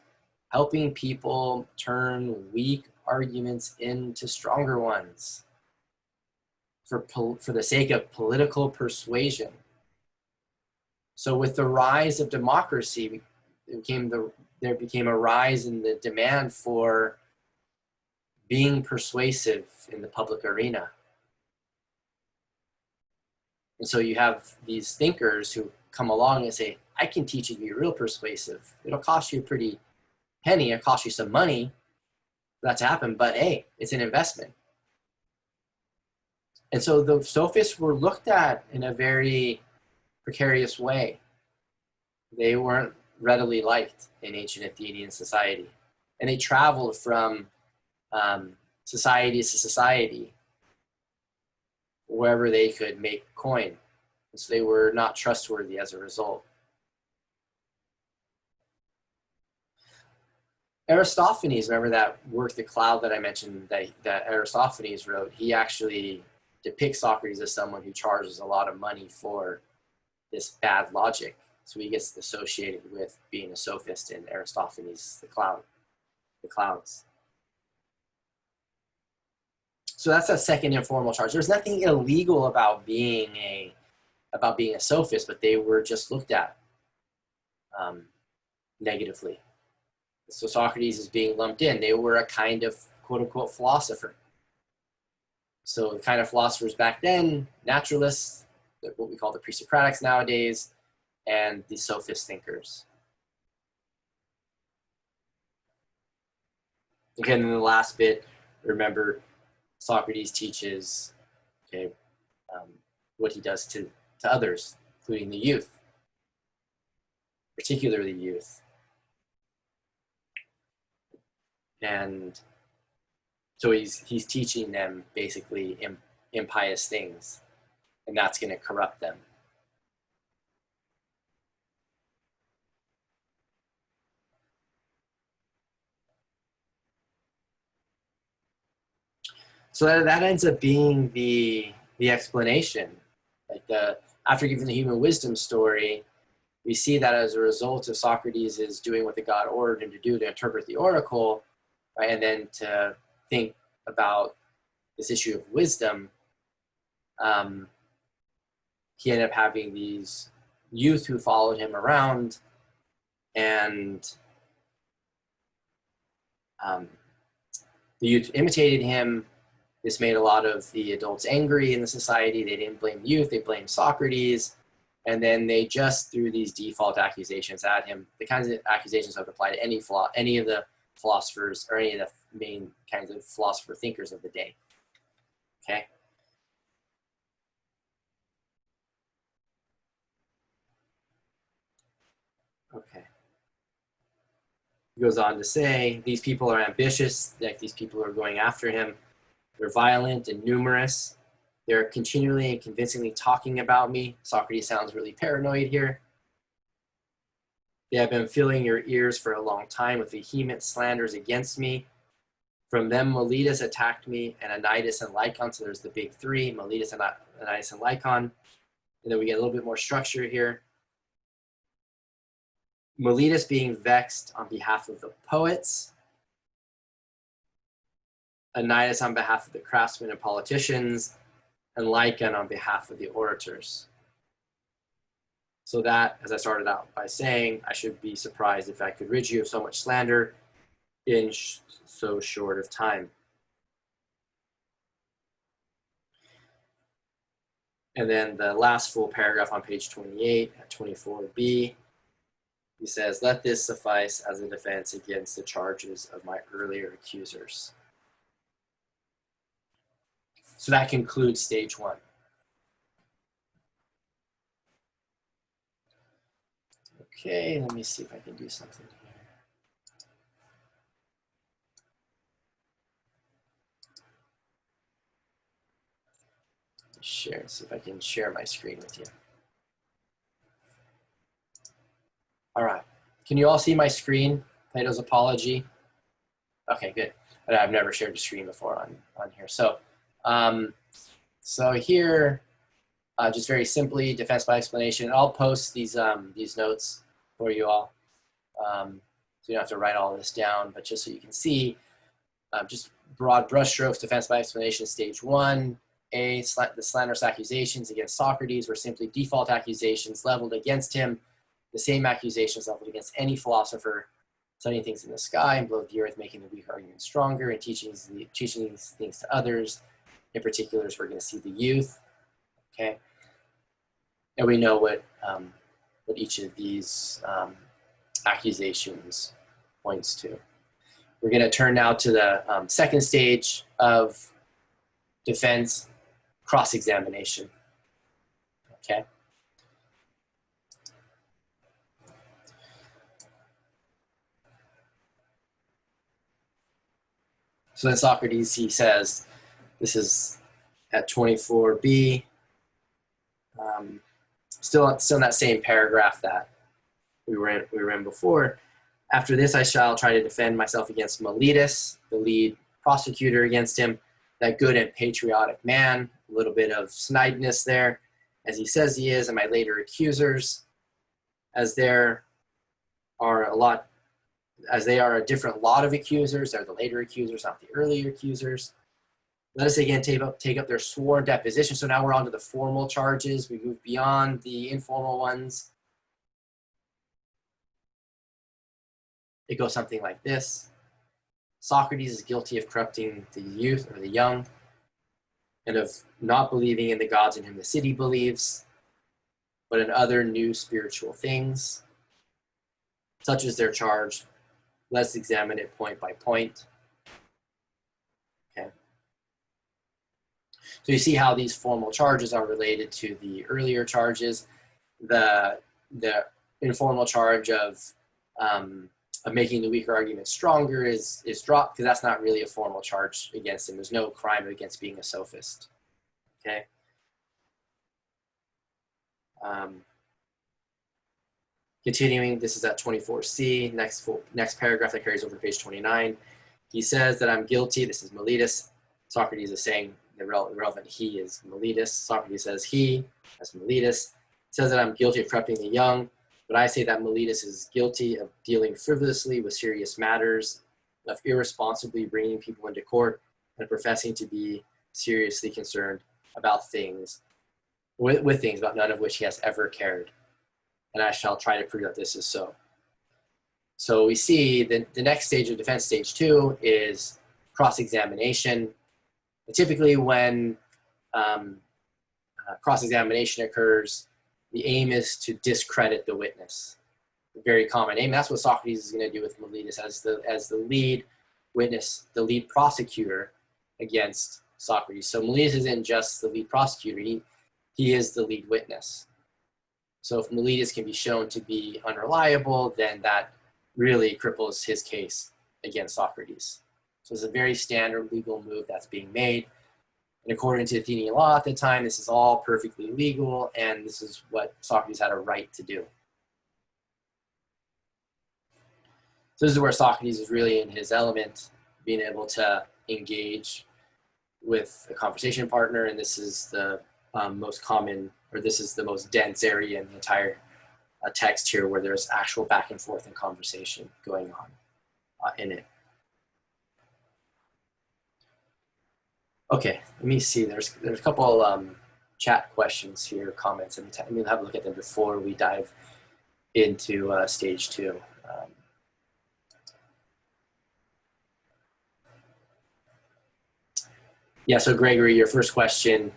helping people turn weak arguments into stronger ones for the sake of political persuasion. So with the rise of democracy, there became a rise in the demand for being persuasive in the public arena. And so you have these thinkers who come along and say, I can teach you to be real persuasive. It'll cost you a pretty penny, it'll cost you some money for that to happen, but hey, it's an investment. And so the sophists were looked at in a very precarious way. They weren't readily liked in ancient Athenian society. And they traveled from society to society wherever they could make coin. And so they were not trustworthy as a result. Aristophanes, remember that work, The Cloud, that I mentioned that Aristophanes wrote? He actually depicts Socrates as someone who charges a lot of money for this bad logic. So he gets associated with being a sophist in Aristophanes' The Clouds. So that's a second informal charge. There's nothing illegal about being a sophist, but they were just looked at negatively. So Socrates is being lumped in. They were a kind of quote unquote philosopher. So the kind of philosophers back then, naturalists, what we call the pre-Socratics nowadays, and the sophist thinkers. Again, in the last bit, remember, Socrates teaches what he does to others, including the youth, particularly youth. And So he's teaching them basically impious things, and that's going to corrupt them. So that ends up being the explanation. Like after giving the human wisdom story, we see that as a result of Socrates is doing what the god ordered him to do to interpret the oracle, right, and then to think about this issue of wisdom, he ended up having these youth who followed him around, and the youth imitated him. This made a lot of the adults angry in the society. They didn't blame the youth, they blamed Socrates. And then they just threw these default accusations at him, the kinds of accusations that would apply to any of the philosophers or any of the main kinds of philosopher thinkers of the day. Okay. Okay. He goes on to say, these people are ambitious, like these people are going after him. They're violent and numerous. They're continually and convincingly talking about me. Socrates sounds really paranoid here. They have been filling your ears for a long time with vehement slanders against me. From them, Meletus attacked me, and Anytus and Lycon. So there's the big three, Meletus, Anytus, and Lycon. And then we get a little bit more structure here. Meletus being vexed on behalf of the poets. Anytus on behalf of the craftsmen and politicians, and Lycon on behalf of the orators. So that, as I started out by saying, I should be surprised if I could rid you of so much slander in so short of time. And then the last full paragraph on page 28 at 24b, he says, let this suffice as a defense against the charges of my earlier accusers. So that concludes stage one. Okay, let me see if I can do something here. Share, see if I can share my screen with you. All right, can you all see my screen? Plato's Apology. Okay, good. I've never shared a screen before on here. So here, just very simply, defense by explanation. I'll post these notes for you all, so you don't have to write all this down, but just so you can see, just broad brushstrokes, defense by explanation, stage one. The slanderous accusations against Socrates were simply default accusations leveled against him, the same accusations leveled against any philosopher studying things in the sky and below the earth, making the weak argument stronger and teaching these things to others. In particular, we're going to see the youth. Okay, and we know what each of these accusations points to. We're going to turn now to the second stage of defense, cross-examination. Okay. So then Socrates, he says, this is at 24b, still in that same paragraph that we were in before. After this, I shall try to defend myself against Meletus, the lead prosecutor against him, that good and patriotic man, a little bit of snideness there, as he says he is, and my later accusers, as there are a different lot of accusers. They're the later accusers, not the earlier accusers. Let us again take up their sworn deposition. So now we're on to the formal charges. We move beyond the informal ones. It goes something like this. Socrates is guilty of corrupting the youth or the young, and of not believing in the gods in whom the city believes, but in other new spiritual things. Such is their charge. Let's examine it point by point. Okay. So you see how these formal charges are related to the earlier charges. The informal charge of of making the weaker argument stronger is dropped, because that's not really a formal charge against him. There's no crime against being a sophist. Okay. Continuing, this is at 24c, next paragraph that carries over to page 29. He says that I'm guilty. This is Miletus. Socrates is saying the relevant he is Miletus. Socrates says he, that's Miletus, says that I'm guilty of corrupting the young, but I say that Miletus is guilty of dealing frivolously with serious matters, of irresponsibly bringing people into court, and professing to be seriously concerned about things, with things about none of which he has ever cared. And I shall try to prove that this is so. So we see the next stage of defense, stage 2, is cross-examination. Typically when cross-examination occurs, the aim is to discredit the witness. A very common aim. That's what Socrates is going to do with Miletus as the lead witness, the lead prosecutor against Socrates. So Miletus isn't just the lead prosecutor, he is the lead witness. So if Miletus can be shown to be unreliable, then that really cripples his case against Socrates. So it's a very standard legal move that's being made. And according to Athenian law at the time, this is all perfectly legal, and this is what Socrates had a right to do. So this is where Socrates is really in his element, being able to engage with a conversation partner, and this is the most common, or this is the most dense area in the entire text here, where there's actual back and forth and conversation going on in it. Okay, let me see. There's a couple chat questions here, comments. Let me have a look at them before we dive into stage 2. Yeah, so Gregory, your first question,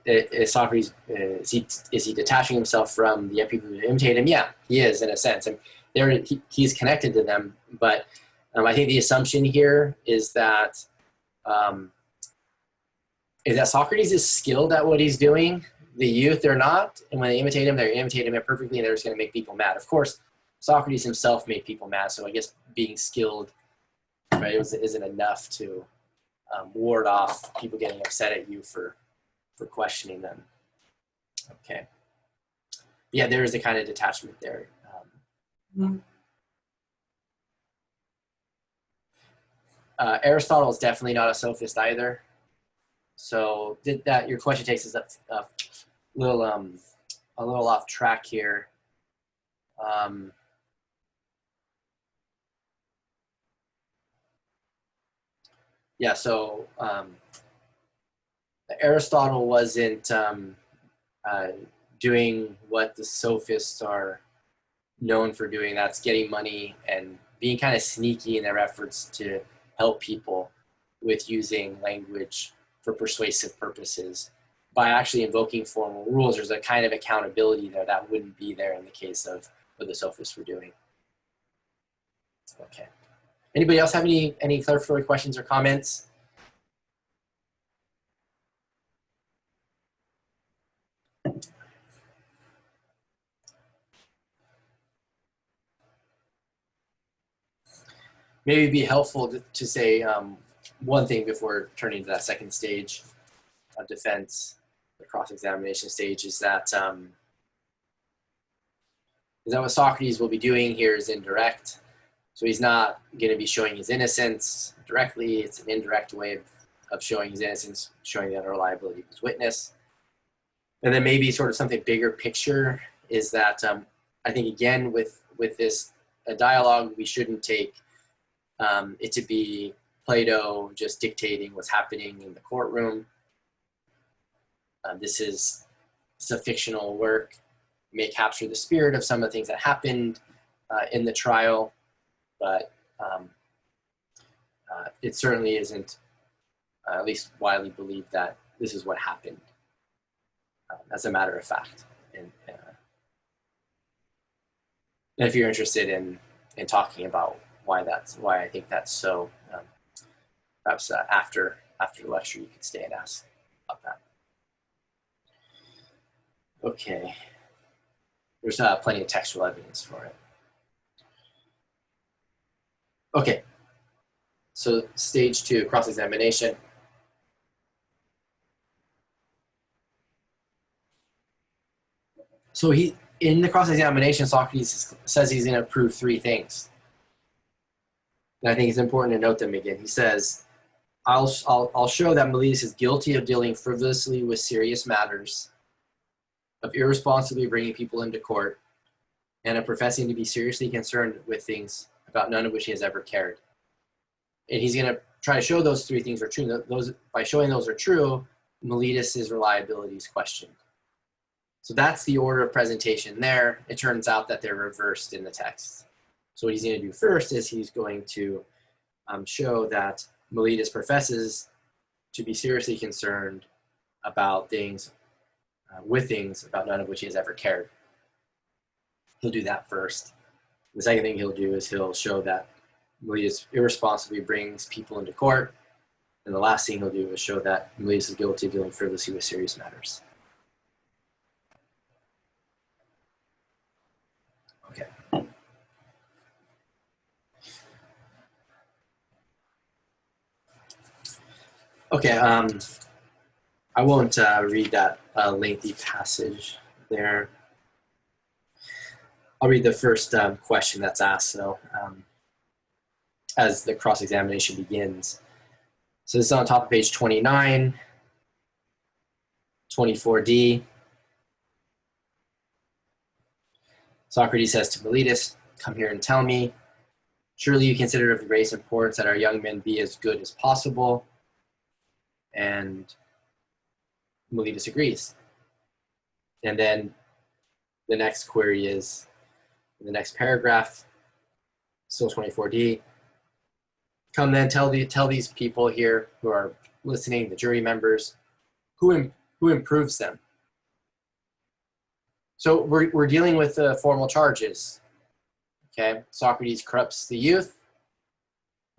is Socrates, is he detaching himself from the people who imitate him? Yeah, he is, in a sense. And he's connected to them, but I think the assumption here is that Socrates is skilled at what he's doing. The youth, they're not. And when they imitate him, they imitate him perfectly, and they're just going to make people mad. Of course, Socrates himself made people mad, so I guess being skilled, right, isn't enough to ward off people getting upset at you for questioning them. Okay. Yeah, there is a kind of detachment there. Aristotle is definitely not a sophist either. So your question takes us a little off track here. Yeah, so Aristotle wasn't doing what the sophists are known for doing. That's getting money and being kind of sneaky in their efforts to help people with using language for persuasive purposes. By actually invoking formal rules, there's a kind of accountability there that wouldn't be there in the case of what the sophists were doing. Okay. Anybody else have any clarificatory questions or comments? Maybe it'd be helpful to say one thing before turning to that second stage of defense, the cross-examination stage, is that what Socrates will be doing here is indirect. So he's not going to be showing his innocence directly. It's an indirect way of showing his innocence, showing the unreliability of his witness. And then maybe sort of something bigger picture is that I think, again, with this dialogue, we shouldn't take it to be Plato just dictating what's happening in the courtroom. This is a fictional work. It may capture the spirit of some of the things that happened in the trial, but it certainly isn't, at least widely believed, that this is what happened, as a matter of fact. And if you're interested in talking about why I think that's so, perhaps after the lecture you could stay and ask about that. Okay, there's plenty of textual evidence for it. Okay, so stage 2, cross-examination. So in the cross-examination, Socrates says he's going to prove 3 things. And I think it's important to note them again. He says, I'll show that Meletus is guilty of dealing frivolously with serious matters, of irresponsibly bringing people into court, and of professing to be seriously concerned with things about none of which he has ever cared. And he's going to try to show those 3 things are true. By showing those are true, Meletus's reliability is questioned. So that's the order of presentation there. It turns out that they're reversed in the text. So what he's going to do first is he's going to show that Meletus professes to be seriously concerned about things, with things about none of which he has ever cared. He'll do that first. The second thing he'll do is he'll show that Meletus irresponsibly brings people into court. And the last thing he'll do is show that Meletus is guilty of dealing frivolously with serious matters. Okay. Okay, I won't read that lengthy passage there. I'll read the first question that's asked, though, as the cross-examination begins. So this is on top of page 29, 24d. Socrates says to Meletus, "Come here and tell me, surely you consider it of the greatest importance that our young men be as good as possible." And Meletus agrees. And then the next query is, in the next paragraph, still 24d, "Come then, tell these people here who are listening, the jury members, who improves them." So we're dealing with formal charges. Okay, Socrates corrupts the youth.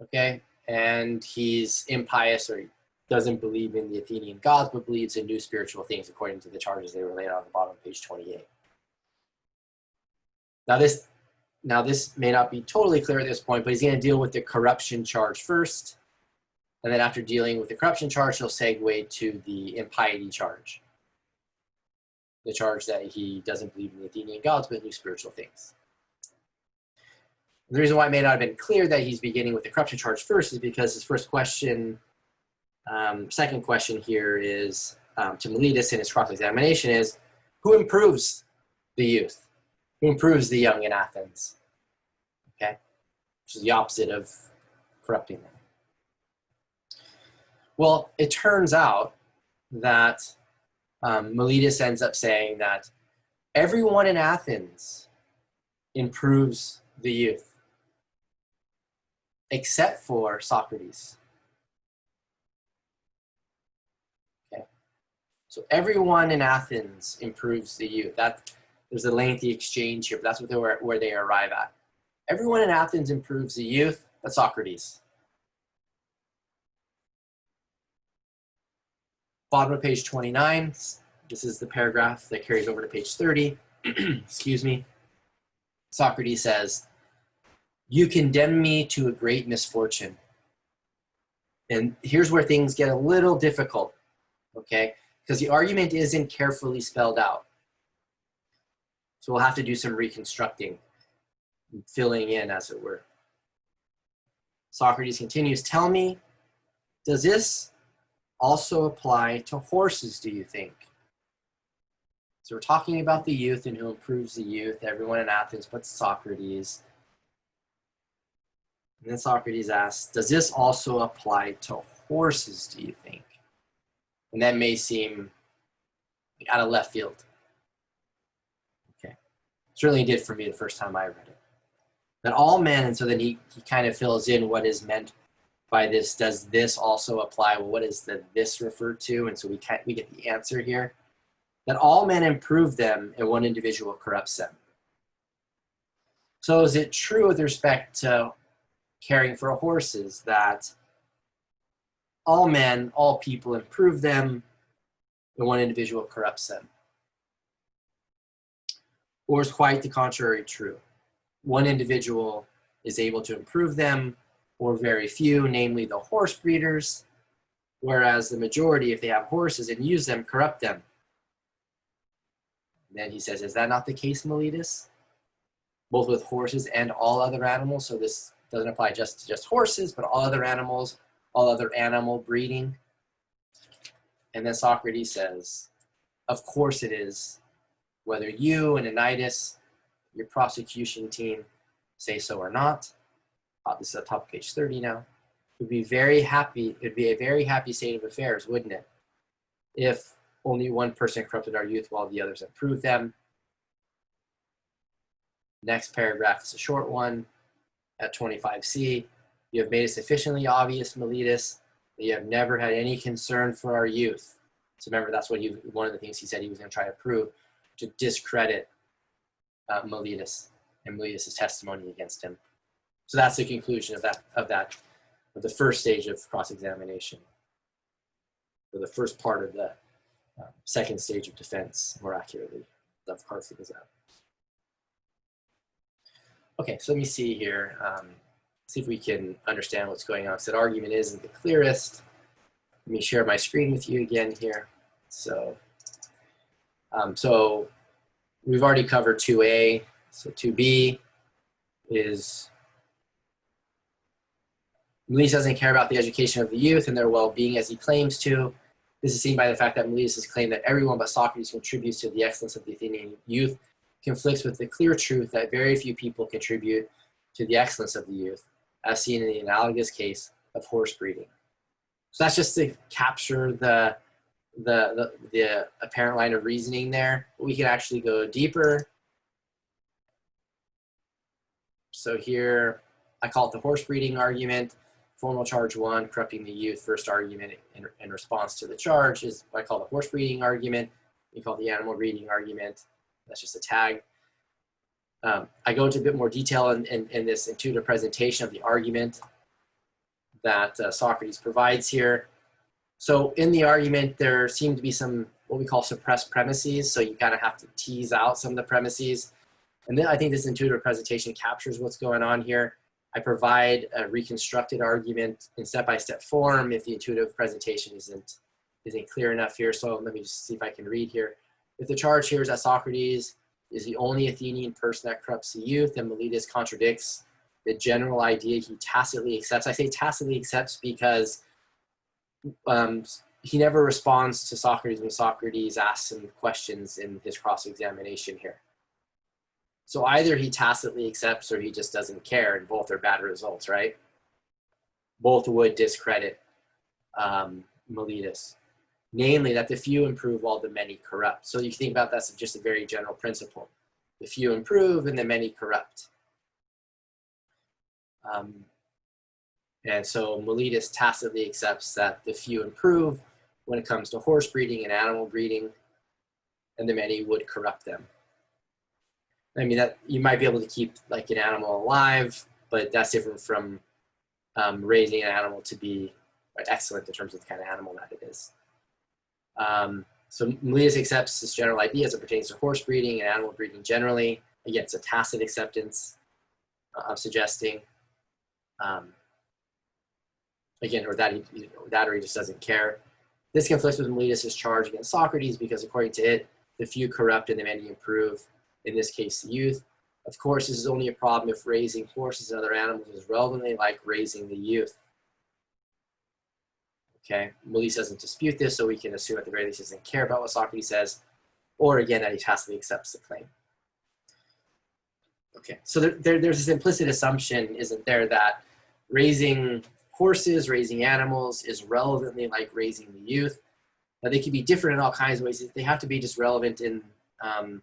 Okay, and he's impious, or he doesn't believe in the Athenian gods, but believes in new spiritual things according to the charges they were laid out on the bottom of page 28. Now this may not be totally clear at this point, but he's going to deal with the corruption charge first. And then after dealing with the corruption charge, he'll segue to the impiety charge. The charge that he doesn't believe in the Athenian gods, but new spiritual things. And the reason why it may not have been clear that he's beginning with the corruption charge first is because his first question, second question here is to Meletus in his cross-examination is, who improves the youth? Who improves the young in Athens? Okay, which is the opposite of corrupting them. Well, it turns out that Meletus ends up saying that everyone in Athens improves the youth, except for Socrates. Okay, so everyone in Athens improves the youth. There's a lengthy exchange here, but that's what where they arrive at. Everyone in Athens improves the youth, but Socrates. Bottom of page 29, this is the paragraph that carries over to page 30. Excuse me. Socrates says, "You condemn me to a great misfortune." And here's where things get a little difficult, okay? Because the argument isn't carefully spelled out. So we'll have to do some reconstructing, filling in, as it were. Socrates continues, "Tell me, does this also apply to horses, do you think?" So we're talking about the youth and who improves the youth, everyone in Athens but Socrates. And then Socrates asks, does this also apply to horses, do you think? And that may seem out of left field. Okay, certainly did for me the first time I read it. That all men, and so then he kind of fills in what is meant by this. Does this also apply? Well, what is the this referred to? And so we get the answer here. That all men improve them and one individual corrupts them. So is it true with respect to caring for horses that all men, all people improve them and one individual corrupts them? Or is quite the contrary true? One individual is able to improve them, or very few, namely the horse breeders, whereas the majority, if they have horses and use them, corrupt them. Then he says, is that not the case, Meletus? Both with horses and all other animals. So this doesn't apply just to just horses, but all other animals, all other animal breeding. And then Socrates says, of course it is, whether you and Anitis, your prosecution team, say so or not. This is at top of page 30 now. It would be very happy. It would be a very happy state of affairs, wouldn't it? If only one person corrupted our youth while the others improved them. Next paragraph is a short one at 25c. You have made it sufficiently obvious, Meletus, that you have never had any concern for our youth. So remember, that's what one of the things he said he was going to try to prove, to discredit Meletus and Meletus' testimony against him. So that's the conclusion of the first stage of cross-examination, or the first part of the second stage of defense, more accurately, of Carthage. Okay, so let me see here, see if we can understand what's going on. So that argument isn't the clearest. Let me share my screen with you again here. So, so we've already covered 2A. So 2B is Meletus doesn't care about the education of the youth and their well-being as he claims to. This is seen by the fact that Meletus' claim that everyone but Socrates contributes to the excellence of the Athenian youth conflicts with the clear truth that very few people contribute to the excellence of the youth, as seen in the analogous case of horse breeding. So that's just to capture the apparent line of reasoning there. We can actually go deeper. So here, I call it the horse breeding argument. Formal charge 1, corrupting the youth. First argument in response to the charge is what I call the horse breeding argument. We call it the animal breeding argument. That's just a tag. I go into a bit more detail in this intuitive presentation of the argument that Socrates provides here. So in the argument, there seem to be some what we call suppressed premises. So you kind of have to tease out some of the premises. And then I think this intuitive presentation captures what's going on here. I provide a reconstructed argument in step-by-step form if the intuitive presentation isn't clear enough here. So let me just see if I can read here. If the charge here is that Socrates is the only Athenian person that corrupts the youth, and Meletus contradicts the general idea he tacitly accepts. I say tacitly accepts because he never responds to Socrates when Socrates asks him questions in his cross-examination here. So either he tacitly accepts or he just doesn't care, and both are bad results, right? Both would discredit Meletus. Namely, that the few improve while the many corrupt. So you can think about that's just a very general principle. The few improve and the many corrupt. And so Meletus tacitly accepts that the few improve when it comes to horse breeding and animal breeding, and the many would corrupt them. I mean, that you might be able to keep like an animal alive, but that's different from raising an animal to be excellent in terms of the kind of animal that it is. So Meletus accepts this general idea as it pertains to horse breeding and animal breeding generally. Again, it's a tacit acceptance of suggesting, again, or that he just doesn't care. This conflicts with Meletus' charge against Socrates because according to it, the few corrupt and the many improve, in this case, the youth. Of course, this is only a problem if raising horses and other animals is relevantly like raising the youth. Okay, Meletus doesn't dispute this, so we can assume at the very least he doesn't care about what Socrates says, or again, that he tacitly accepts the claim. Okay, so there's this implicit assumption, isn't there, that raising horses, raising animals is relevantly like raising the youth. Now, they can be different in all kinds of ways. They have to be just relevant in, are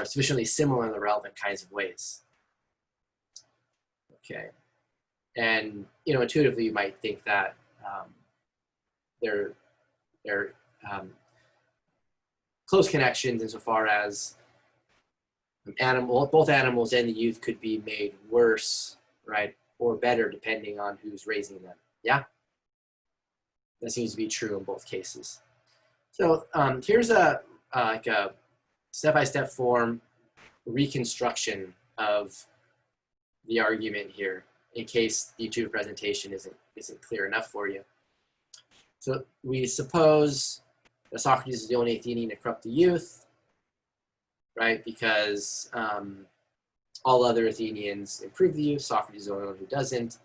sufficiently similar in the relevant kinds of ways. Okay, and intuitively you might think that they're close connections insofar as both animals and the youth could be made worse, right, or better depending on who's raising them. Yeah, that seems to be true in both cases. So here's like a step-by-step form reconstruction of the argument here in case the YouTube presentation isn't clear enough for you. So we suppose that Socrates is the only Athenian to corrupt the youth, right? Because all other Athenians improve the youth. Socrates is the only one who doesn't.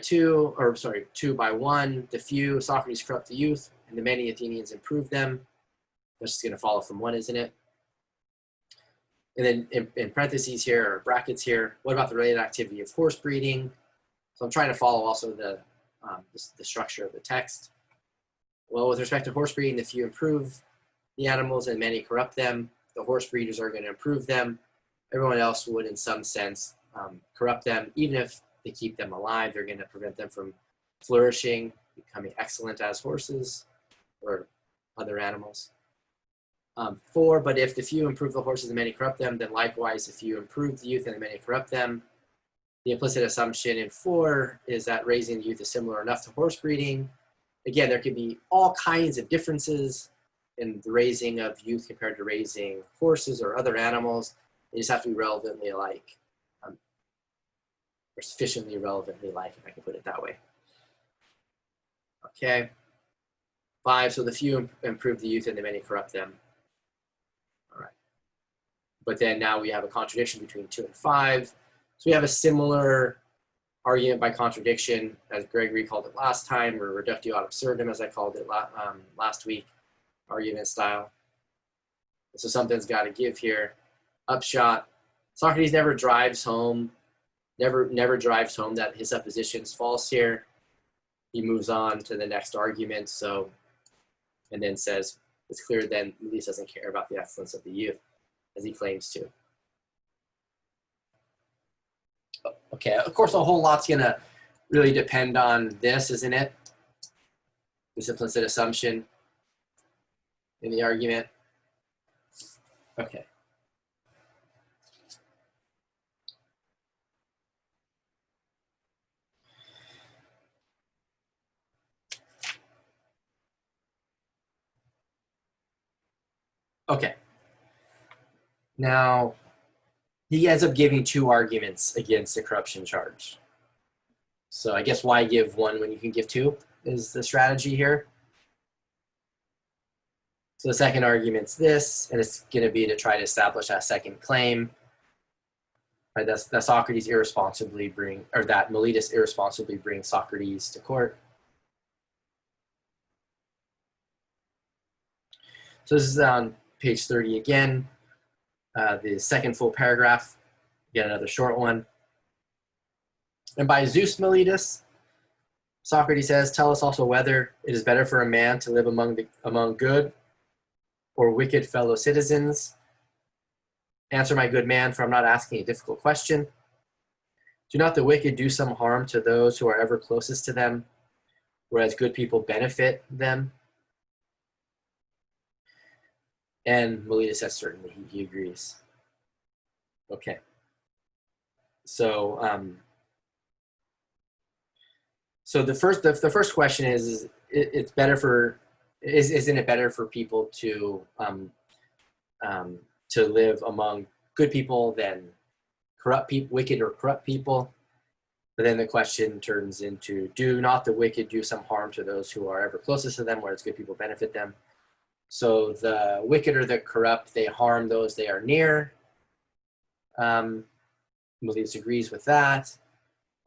Two by one, the few, Socrates corrupt the youth, and the many Athenians improve them. That's just going to follow from one, isn't it? And then in parentheses here, or brackets here, what about the related activity of horse breeding? So I'm trying to follow also the structure of the text. Well, with respect to horse breeding, the few improve the animals and many corrupt them. The horse breeders are going to improve them. Everyone else would, in some sense, corrupt them. Even if they keep them alive, they're going to prevent them from flourishing, becoming excellent as horses or other animals. 4, but if the few improve the horses and many corrupt them, then likewise, if you improve the youth and the many corrupt them. The implicit assumption in 4 is that raising the youth is similar enough to horse breeding. Again, there could be all kinds of differences in the raising of youth compared to raising horses or other animals. They just have to be relevantly alike, or sufficiently relevantly alike, if I can put it that way. Okay. 5, so the few improve the youth and the many corrupt them. All right. But then now we have a contradiction between 2 and 5. So we have a similar argument by contradiction, as Gregory called it last time, or reductio ad absurdum, as I called it last week, argument style. So something's got to give here. Upshot, Socrates never drives home that his supposition is false here. He moves on to the next argument, and then says, it's clear then Meletus doesn't care about the excellence of the youth, as he claims to. Okay, of course, a whole lot's going to really depend on this, isn't it? This implicit assumption in the argument. Okay. Okay. Now, he ends up giving 2 arguments against the corruption charge. So I guess why give 1 when you can give 2 is the strategy here. So the second argument's this, and it's going to be to try to establish that second claim, right? That Socrates irresponsibly that Meletus irresponsibly brings Socrates to court. So this is on page 30 again. The second full paragraph, again, another short one. And by Zeus Meletus, Socrates says, tell us also whether it is better for a man to live among good or wicked fellow citizens. Answer, my good man, for I'm not asking a difficult question. Do not the wicked do some harm to those who are ever closest to them, whereas good people benefit them? And Meletus says certainly, he agrees. Okay. So, so the first question is it's better for, isn't it better for people to live among good people than corrupt people, wicked or corrupt people? But then the question turns into, do not the wicked do some harm to those who are ever closest to them, whereas good people benefit them? So the wicked or the corrupt, they harm those they are near. Meletus agrees with that.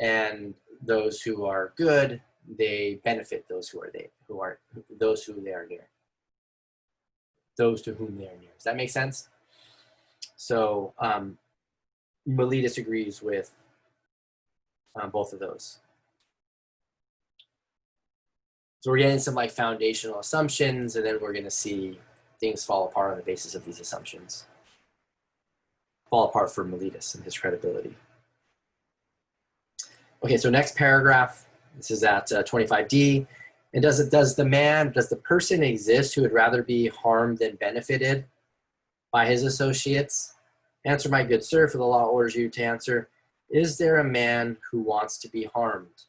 And those who are good, they benefit those who they are near. Those to whom they are near. Does that make sense? So Meletus agrees with both of those. So we're getting some like foundational assumptions, and then we're going to see things fall apart on the basis of these assumptions. Fall apart for Meletus and his credibility. Okay, so next paragraph. This is at 25D. And does the person exist who would rather be harmed than benefited by his associates? Answer, my good sir, for the law orders you to answer. Is there a man who wants to be harmed?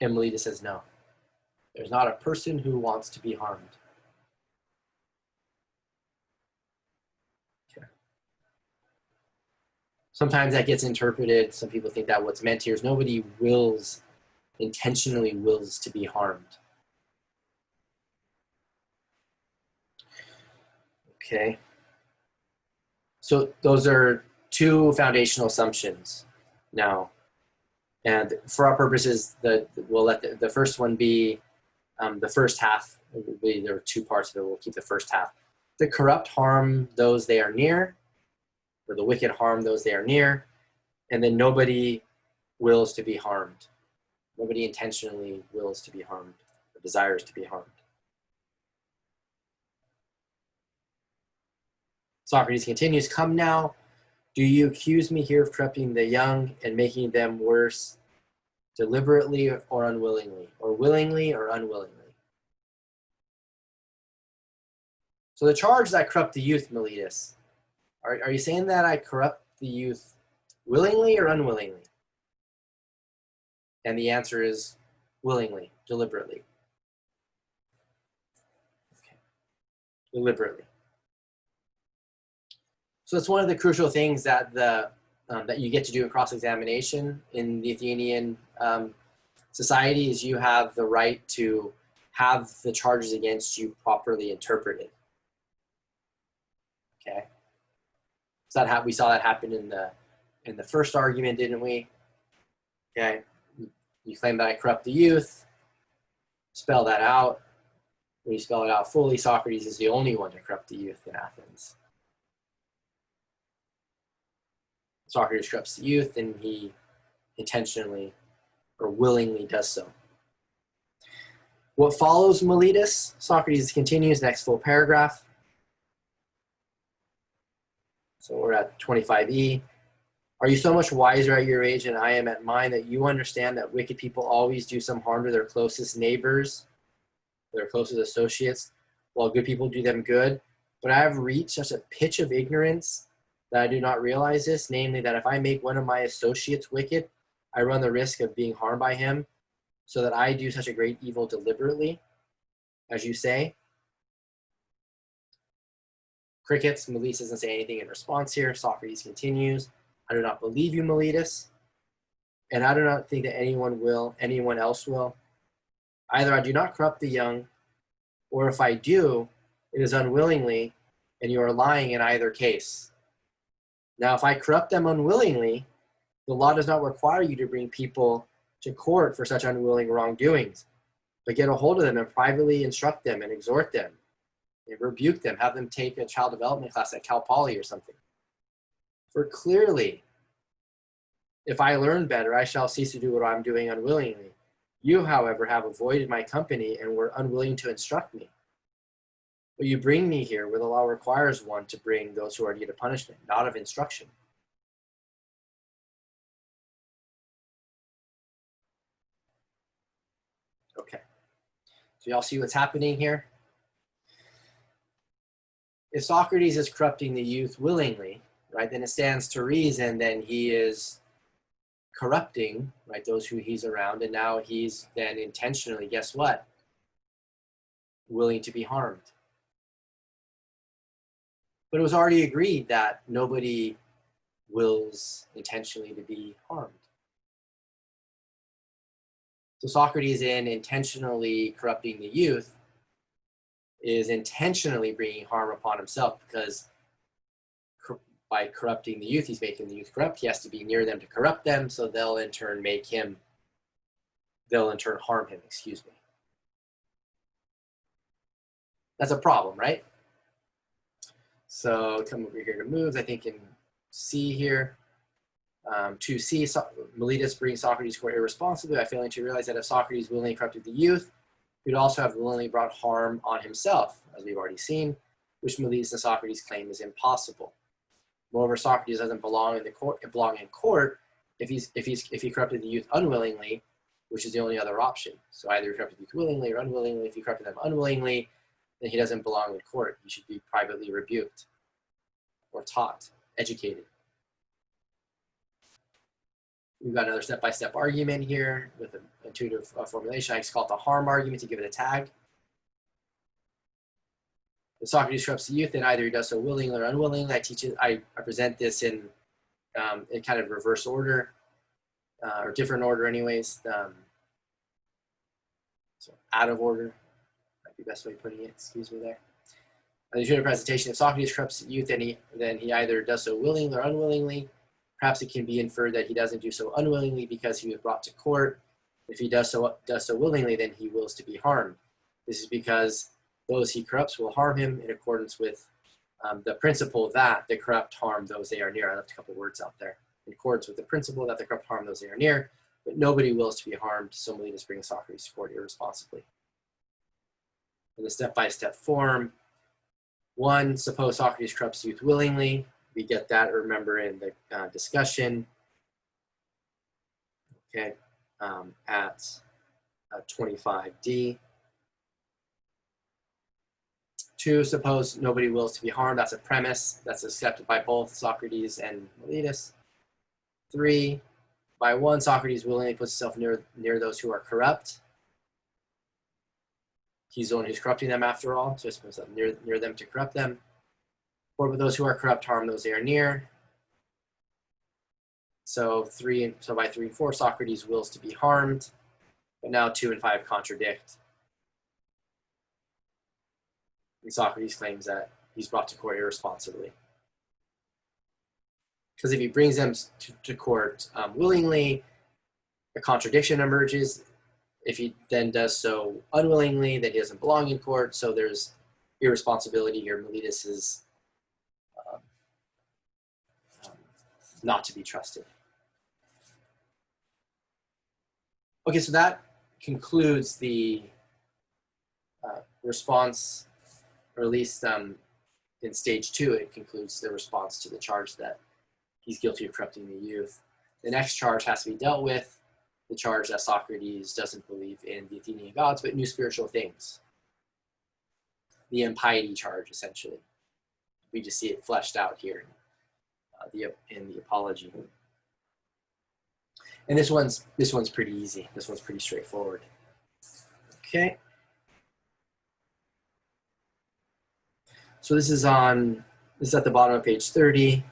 And Meletus says no. There's not a person who wants to be harmed. Sometimes that gets interpreted. Some people think that what's meant here is nobody intentionally wills to be harmed. Okay. So those are two foundational assumptions now. And for our purposes, we'll let the first one be the first half. There are two parts of it. We'll keep the first half. The corrupt harm those they are near, or the wicked harm those they are near, and then nobody wills to be harmed. Nobody intentionally wills to be harmed or desires to be harmed. Socrates continues, "Come now, do you accuse me here of corrupting the young and making them worse deliberately or unwillingly, or willingly or unwillingly?" So the charge that I corrupt the youth, Miletus, are you saying that I corrupt the youth willingly or unwillingly? And the answer is willingly, deliberately. Okay. Deliberately. So it's one of the crucial things that that you get to do in cross-examination in the Athenian society is you have the right to have the charges against you properly interpreted. Okay. So we saw that happen in the first argument, didn't we? Okay. You claim that I corrupt the youth. Spell that out. When you spell it out fully, Socrates is the only one to corrupt the youth in Athens. Socrates corrupts the youth, and he intentionally or willingly does so. What follows, Miletus? Socrates continues, next full paragraph. So we're at 25e. "Are you so much wiser at your age than I am at mine that you understand that wicked people always do some harm to their closest neighbors, their closest associates, while good people do them good? But I have reached such a pitch of ignorance that I do not realize this, namely that if I make one of my associates wicked, I run the risk of being harmed by him, so that I do such a great evil deliberately, as you say." Crickets. Miletus doesn't say anything in response here. Socrates continues, "I do not believe you, Miletus, and I do not think that anyone else will. Either I do not corrupt the young, or if I do, it is unwillingly, and you are lying in either case. Now, if I corrupt them unwillingly, the law does not require you to bring people to court for such unwilling wrongdoings, but get a hold of them and privately instruct them and exhort them and rebuke them, have them take a child development class at Cal Poly or something. For clearly, if I learn better, I shall cease to do what I'm doing unwillingly. You, however, have avoided my company and were unwilling to instruct me. But you bring me here where the law requires one to bring those who are in need of punishment, not of instruction." Okay. So y'all see what's happening here? If Socrates is corrupting the youth willingly, right, then it stands to reason then he is corrupting, right, those who he's around, and now he's then intentionally, guess what? Willing to be harmed. But it was already agreed that nobody wills intentionally to be harmed. So Socrates, in intentionally corrupting the youth, is intentionally bringing harm upon himself, because by corrupting the youth, he's making the youth corrupt. He has to be near them to corrupt them, so they'll in turn harm him, excuse me. That's a problem, right? So come over here to moves, I think in C here. 2C, Miletus brings Socrates to court irresponsibly by failing to realize that if Socrates willingly corrupted the youth, he would also have willingly brought harm on himself, as we've already seen, which Miletus and Socrates claim is impossible. Moreover, Socrates doesn't belong in court if he corrupted the youth unwillingly, which is the only other option. So either he corrupted the youth willingly or unwillingly. If he corrupted them unwillingly, then he doesn't belong in court. He should be privately rebuked or taught, educated. We've got another step-by-step argument here with an intuitive formulation. I just call it the harm argument to give it a tag. If Socrates corrupts the youth, then either he does so willingly or unwillingly. I present this in in kind of reverse order, or different order anyways. So out of order, might be the best way of putting it, excuse me there. The tutor presentation, if Socrates corrupts youth, then he either does so willingly or unwillingly. Perhaps it can be inferred that he doesn't do so unwillingly because he was brought to court. If he does so willingly, then he wills to be harmed. This is because those he corrupts will harm him in accordance with the principle that the corrupt harm those they are near. I left a couple words out there. In accordance with the principle that the corrupt harm those they are near, but nobody wills to be harmed, so Meletus brings Socrates to court irresponsibly. In the step-by-step form, 1, suppose Socrates corrupts youth willingly. We get that, remember, in the discussion. Okay, at 25D. 2, suppose nobody wills to be harmed. That's a premise that's accepted by both Socrates and Meletus. 3, by 1, Socrates willingly puts himself near those who are corrupt. He's the one who's corrupting them after all, so he puts himself near them to corrupt them. 4, but those who are corrupt harm those they are near. So by 3 and 4, Socrates wills to be harmed, but now 2 and 5 contradict. And Socrates claims that he's brought to court irresponsibly. Because if he brings them to court willingly, a contradiction emerges. If he then does so unwillingly, then he doesn't belong in court. So there's irresponsibility here. Meletus is not to be trusted. Okay, so that concludes the response, or at least in stage 2, it concludes the response to the charge that he's guilty of corrupting the youth. The next charge has to be dealt with, the charge that Socrates doesn't believe in the Athenian gods, but new spiritual things. The impiety charge, essentially. We just see it fleshed out here in the Apology. And this one's pretty easy. This one's pretty straightforward. Okay. So this is at the bottom of page 30.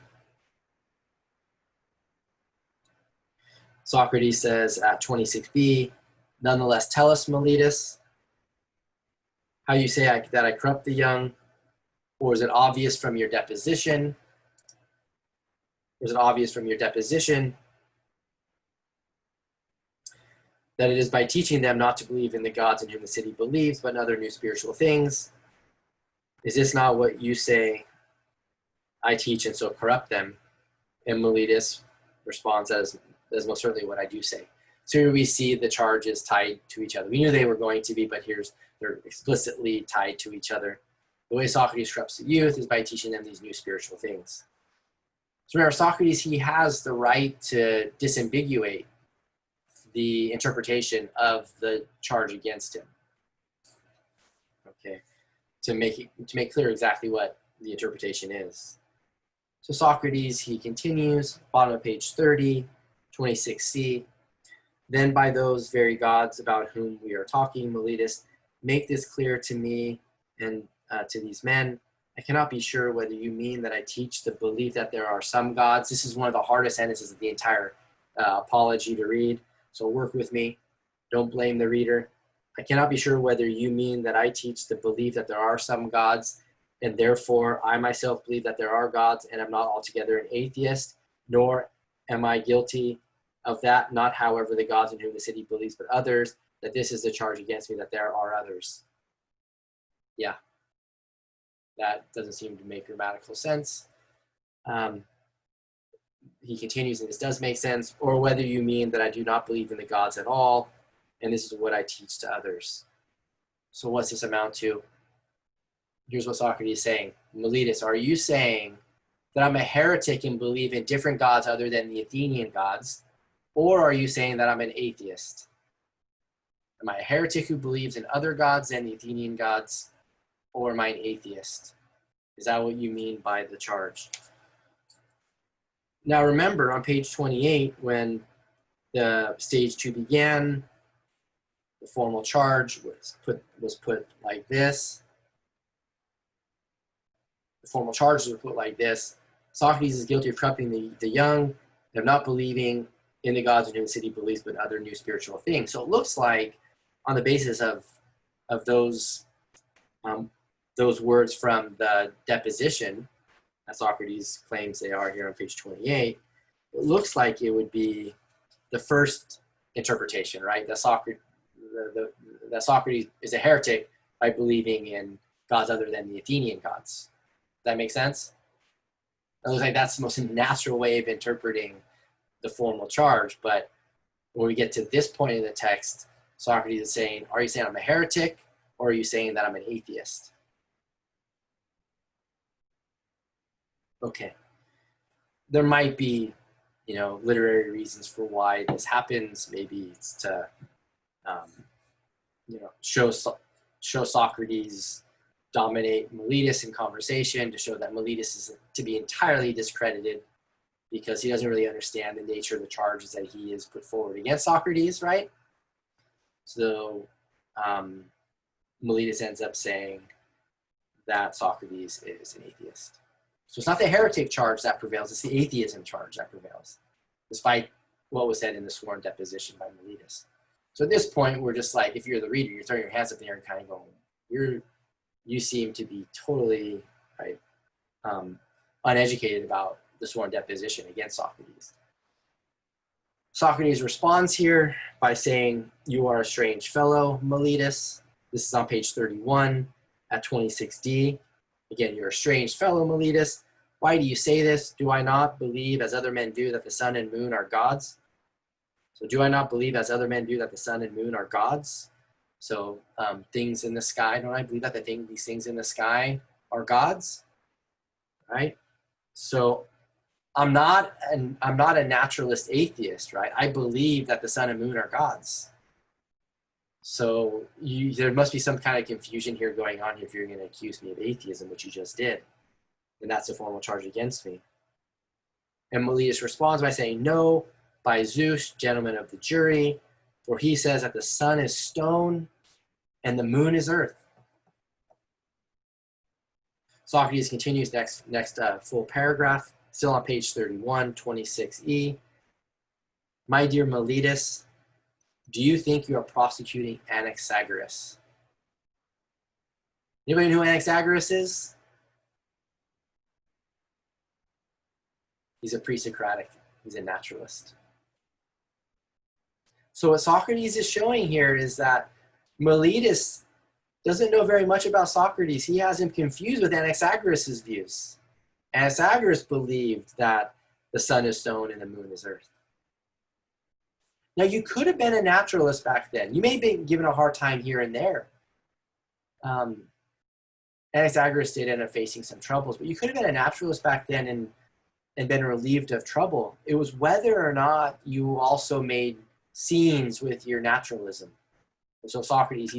Socrates says at 26b, nonetheless tell us, Meletus, how you say that I corrupt the young, or is it obvious from your deposition? That it is by teaching them not to believe in the gods in whom the city believes, but in other new spiritual things? Is this not what you say I teach and so corrupt them? And Meletus responds as most certainly what I do say. So here we see the charges tied to each other. We knew they were going to be, but they're explicitly tied to each other. The way Socrates corrupts the youth is by teaching them these new spiritual things. So remember, Socrates, he has the right to disambiguate the interpretation of the charge against him. Okay, to make clear exactly what the interpretation is. So Socrates, he continues, bottom of page 30, 26c. Then by those very gods about whom we are talking, Meletus, make this clear to me and to these men. I cannot be sure whether you mean that I teach the belief that there are some gods. This is one of the hardest sentences of the entire Apology to read. So work with me. Don't blame the reader. I cannot be sure whether you mean that I teach the belief that there are some gods, and therefore I myself believe that there are gods and am not altogether an atheist, nor am I guilty of that, not however the gods in whom the city believes, but others, that this is the charge against me, that there are others. Yeah, that doesn't seem to make grammatical sense. He continues, and this does make sense, or whether you mean that I do not believe in the gods at all, and this is what I teach to others. So what's this amount to? Here's what Socrates is saying. Meletus, are you saying that I'm a heretic and believe in different gods other than the Athenian gods, or are you saying that I'm an atheist? Am I a heretic who believes in other gods than the Athenian gods, or am I an atheist? Is that what you mean by the charge? Now remember, on page 28, when the stage 2 began, the formal charge was put like this. The formal charges were put like this. Socrates is guilty of corrupting the young, of not believing in the gods in whom the city believes, but other new spiritual things. So it looks like, on the basis of those words from the deposition, as Socrates claims they are here on page 28, it looks like it would be the first interpretation, right? That Socrates is a heretic by believing in gods other than the Athenian gods. Does that make sense? It looks like that's the most natural way of interpreting the formal charge. But when we get to this point in the text, Socrates is saying, are you saying I'm a heretic, or are you saying that I'm an atheist? Okay. There might be, literary reasons for why this happens. Maybe it's to, show Socrates dominate Meletus in conversation, to show that Meletus is to be entirely discredited because he doesn't really understand the nature of the charges that he has put forward against Socrates, right? So Meletus ends up saying that Socrates is an atheist. So it's not the heretic charge that prevails, it's the atheism charge that prevails, despite what was said in the sworn deposition by Meletus. So at this point, we're just like, if you're the reader, you're throwing your hands up there and kind of going, you seem to be totally right, uneducated about the sworn deposition against Socrates. Socrates responds here by saying, you are a strange fellow, Meletus. This is on page 31 at 26d. Again, you're a strange fellow, Meletus. Why do you say this? Do I not believe, as other men do, that the sun and moon are gods? So do I not believe, as other men do, that the sun and moon are gods? So things in the sky, don't I believe that these things in the sky are gods? Right? So I'm not a naturalist atheist, right? I believe that the sun and moon are gods. So there must be some kind of confusion here going on if you're going to accuse me of atheism, which you just did. And that's a formal charge against me. And Meletus responds by saying, no, by Zeus, gentlemen of the jury, for he says that the sun is stone and the moon is earth. Socrates continues next full paragraph, still on page 31, 26e. My dear Meletus, do you think you are prosecuting Anaxagoras? Anybody know who Anaxagoras is? He's a pre-Socratic. He's a naturalist. So what Socrates is showing here is that Meletus doesn't know very much about Socrates. He has him confused with Anaxagoras' views. Anaxagoras believed that the sun is stone and the moon is earth. Now, you could have been a naturalist back then. You may have been given a hard time here and there. Anaxagoras did end up facing some troubles, but you could have been a naturalist back then and been relieved of trouble. It was whether or not you also made scenes with your naturalism. And so Socrates,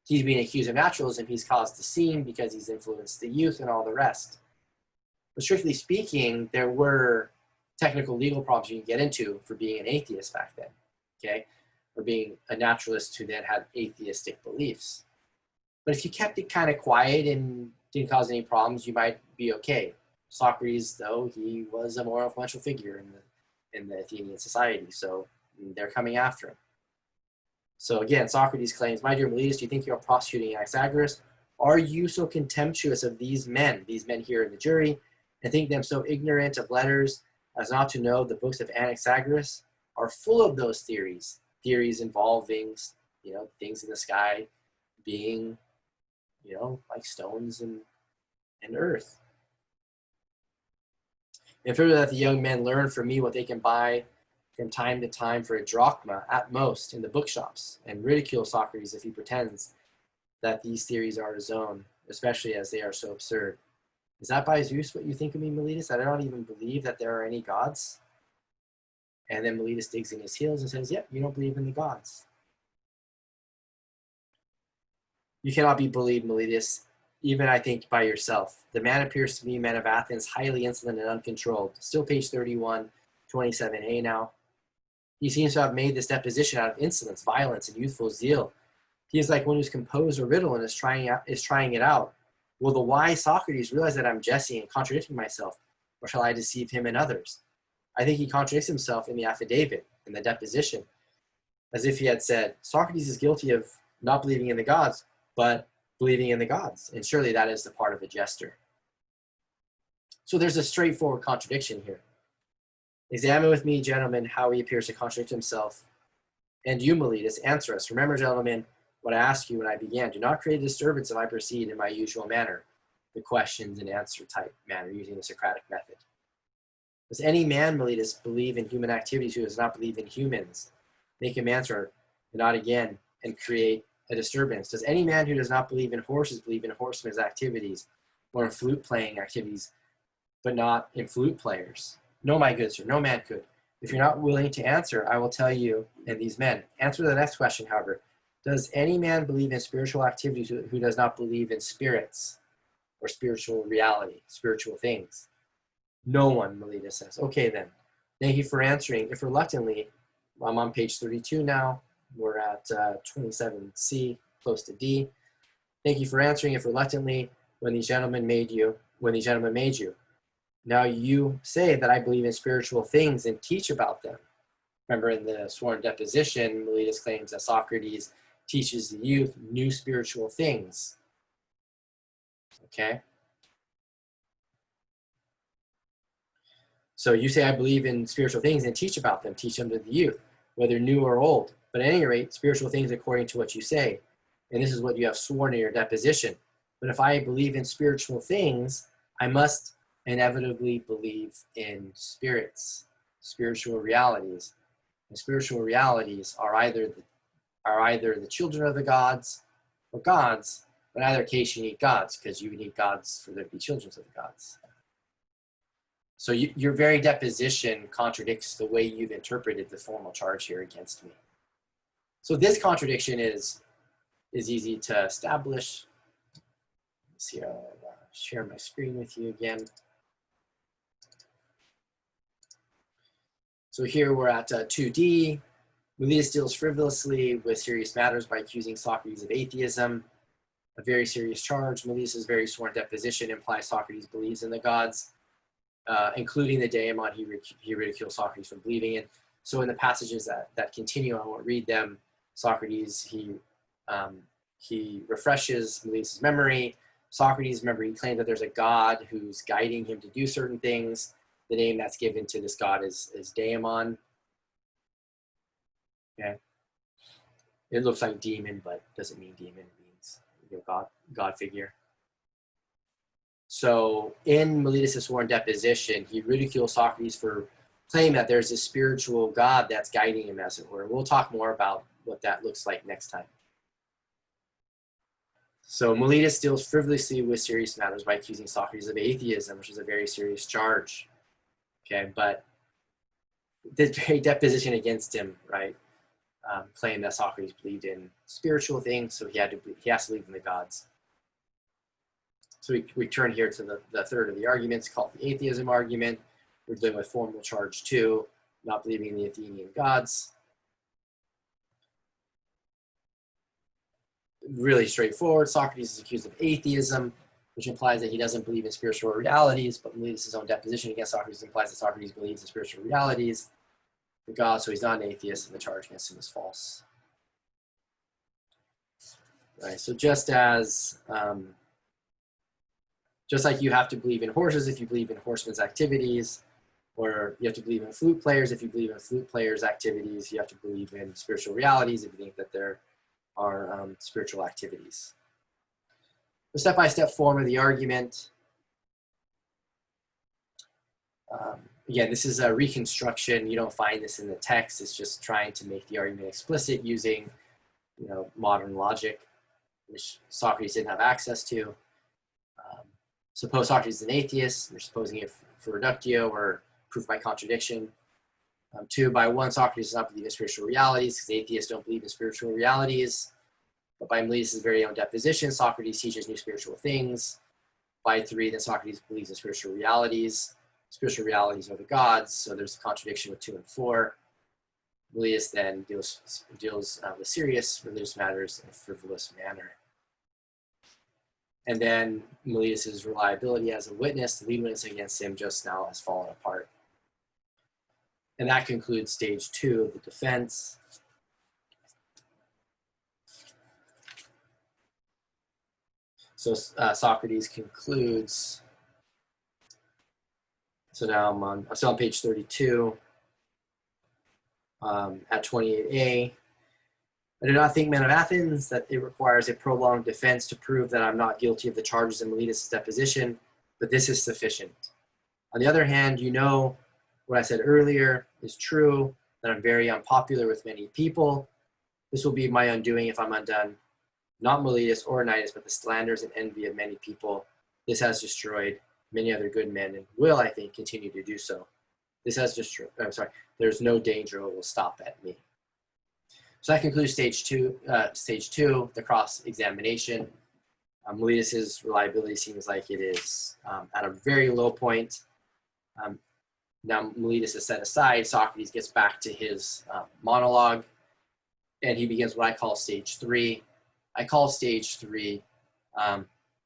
he's being accused of naturalism. He's caused a scene because he's influenced the youth and all the rest. But strictly speaking, there were technical legal problems you can get into for being an atheist back then, okay? Or being a naturalist who then had atheistic beliefs. But if you kept it kind of quiet and didn't cause any problems, you might be okay. Socrates, though, he was a more influential figure in the Athenian society, so they're coming after him. So again, Socrates claims, my dear Meletus, do you think you are prosecuting Anaxagoras? Are you so contemptuous of these men here in the jury, and think them so ignorant of letters as not to know the books of Anaxagoras are full of those theories involving, things in the sky being, like stones and earth. And further, that the young men learn from me what they can buy from time to time for a drachma at most in the bookshops, and ridicule Socrates if he pretends that these theories are his own, especially as they are so absurd. Is that by Zeus what you think of me, Meletus? That I don't even believe that there are any gods? And then Meletus digs in his heels and says, yep, you don't believe in the gods. You cannot be believed, Meletus, even I think by yourself. The man appears to me, men of Athens, highly insolent and uncontrolled. Still page 31, 27a now. He seems to have made this deposition out of insolence, violence, and youthful zeal. He is like one who's composed a riddle and is trying it out. Will the wise Socrates realize that I'm jesting and contradicting myself, or shall I deceive him and others? I think he contradicts himself in the affidavit, in the deposition, as if he had said, Socrates is guilty of not believing in the gods, but believing in the gods. And surely that is the part of a jester. So there's a straightforward contradiction here. Examine with me, gentlemen, how he appears to contradict himself. And you, Meletus, answer us. Remember, gentlemen, what I asked you when I began. Do not create a disturbance if I proceed in my usual manner, the questions and answer type manner, using the Socratic method. Does any man, Meletus, believe in human activities who does not believe in humans? Make him answer, and not again, and create a disturbance. Does any man who does not believe in horses believe in horsemen's activities, or in flute playing activities, but not in flute players? No, my good sir, no man could. If you're not willing to answer, I will tell you and these men. Answer the next question, however. Does any man believe in spiritual activities who does not believe in spirits or spiritual reality, spiritual things? No one, Meletus says. Okay then. Thank you for answering. If reluctantly, I'm on page 32 now. We're at 27C, close to D. Thank you for answering. If reluctantly, when these gentlemen made you. Now you say that I believe in spiritual things and teach about them. Remember in the sworn deposition, Meletus claims that Socrates teaches the youth new spiritual things. Okay? So you say I believe in spiritual things and teach about them, teach them to the youth, whether new or old. But at any rate, spiritual things according to what you say. And this is what you have sworn in your deposition. But if I believe in spiritual things, I must inevitably believe in spirits, spiritual realities. And spiritual realities are either the children of the gods or gods, but in either case you need gods, because you need gods for there to be children of the gods. So your very deposition contradicts the way you've interpreted the formal charge here against me. So this contradiction is easy to establish. Let's see, I'll share my screen with you again. So here we're at 2D. Meletus deals frivolously with serious matters by accusing Socrates of atheism, a very serious charge. Meletus' very sworn deposition implies Socrates believes in the gods, including the daemon he ridicules Socrates for believing in. So in the passages that continue, I won't read them. Socrates, he refreshes Meletus' memory. Socrates, remember, he claimed that there's a god who's guiding him to do certain things. The name that's given to this god is daemon. Okay. It looks like demon, but doesn't mean demon. It means God figure. So in Meletus' sworn deposition, he ridicules Socrates for claiming that there's a spiritual God that's guiding him, as it were. We'll talk more about what that looks like next time. So Meletus deals frivolously with serious matters by accusing Socrates of atheism, which is a very serious charge. Okay, but the very deposition against him, right, claimed that Socrates believed in spiritual things, so he has to believe in the gods. So we turn here to the third of the arguments, called the atheism argument. We're dealing with formal charge 2, not believing in the Athenian gods. Really straightforward. Socrates is accused of atheism, which implies that he doesn't believe in spiritual realities, but Meletus' own deposition against Socrates implies that Socrates believes in spiritual realities, the God, so he's not an atheist, and the charge against him is false. Right, so just like you have to believe in horses if you believe in horsemen's activities, or you have to believe in flute players if you believe in flute players' activities, you have to believe in spiritual realities if you think that there are spiritual activities. The step-by-step form of the argument. Again, this is a reconstruction. You don't find this in the text. It's just trying to make the argument explicit using, modern logic, which Socrates didn't have access to. Suppose Socrates is an atheist. We're supposing it for reductio or proof by contradiction. 2, by 1, Socrates does not believe in spiritual realities because atheists don't believe in spiritual realities. But by Meletus' very own deposition, Socrates teaches new spiritual things. By 3, then Socrates believes in spiritual realities. Spiritual realities are the gods, so there's a contradiction with 2 and 4. Meletus then deals with serious religious matters in a frivolous manner. And then Miletus's reliability as a witness, the lead witness against him, just now has fallen apart. And that concludes stage 2 of the defense. So Socrates concludes. So now I'm still on page 32 at 28a. I do not think, men of Athens, that it requires a prolonged defense to prove that I'm not guilty of the charges in Miletus' deposition, but this is sufficient. On the other hand, you know what I said earlier is true, that I'm very unpopular with many people. This will be my undoing if I'm undone. Not Miletus or Anytus, but the slanders and envy of many people. This has destroyed many other good men and will, I think, continue to do so. This has destroyed, I'm sorry, there's no danger it will stop at me. So that concludes stage two, the cross-examination. Miletus's reliability seems like it is at a very low point. Now Miletus is set aside. Socrates gets back to his monologue, and he begins what I call stage 3. I call stage 3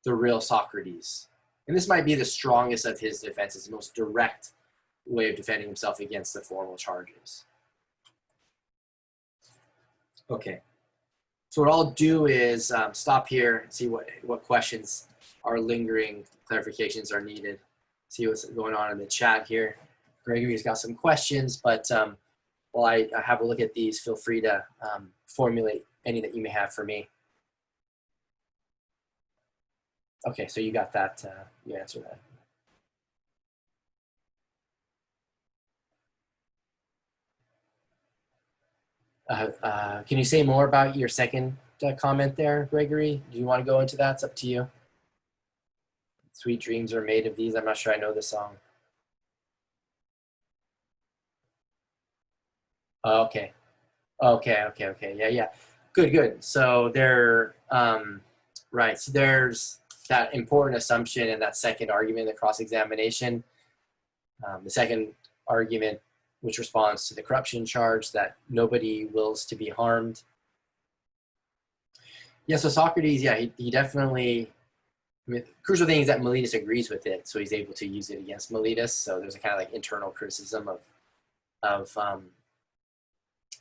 the real Socrates. And this might be the strongest of his defenses, the most direct way of defending himself against the formal charges. Okay, so what I'll do is stop here and see what questions are lingering, clarifications are needed, see what's going on in the chat here. Gregory's got some questions, but while I have a look at these, feel free to formulate any that you may have for me. Okay, so you got that, you answered that. Can you say more about your second comment there, Gregory? Do you want to go into that? It's up to you. Sweet dreams are made of these. I'm not sure I know the song. Okay. Yeah. Good. So there, right. So there's that important assumption in that second argument, the cross-examination. The second argument, which responds to the corruption charge, that nobody wills to be harmed. Yeah, so Socrates, yeah, he definitely, I mean, the crucial thing is that Miletus agrees with it, so he's able to use it against Miletus. So there's a kind of like internal criticism of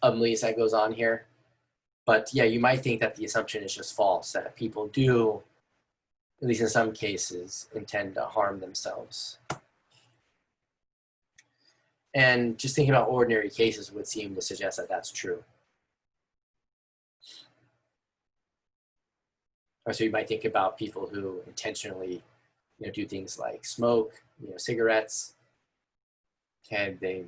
Miletus that goes on here. But yeah, you might think that the assumption is just false, that people do, at least in some cases, intend to harm themselves. And just thinking about ordinary cases would seem to suggest that that's true. Or so you might think about people who intentionally, do things like smoke, cigarettes, and they,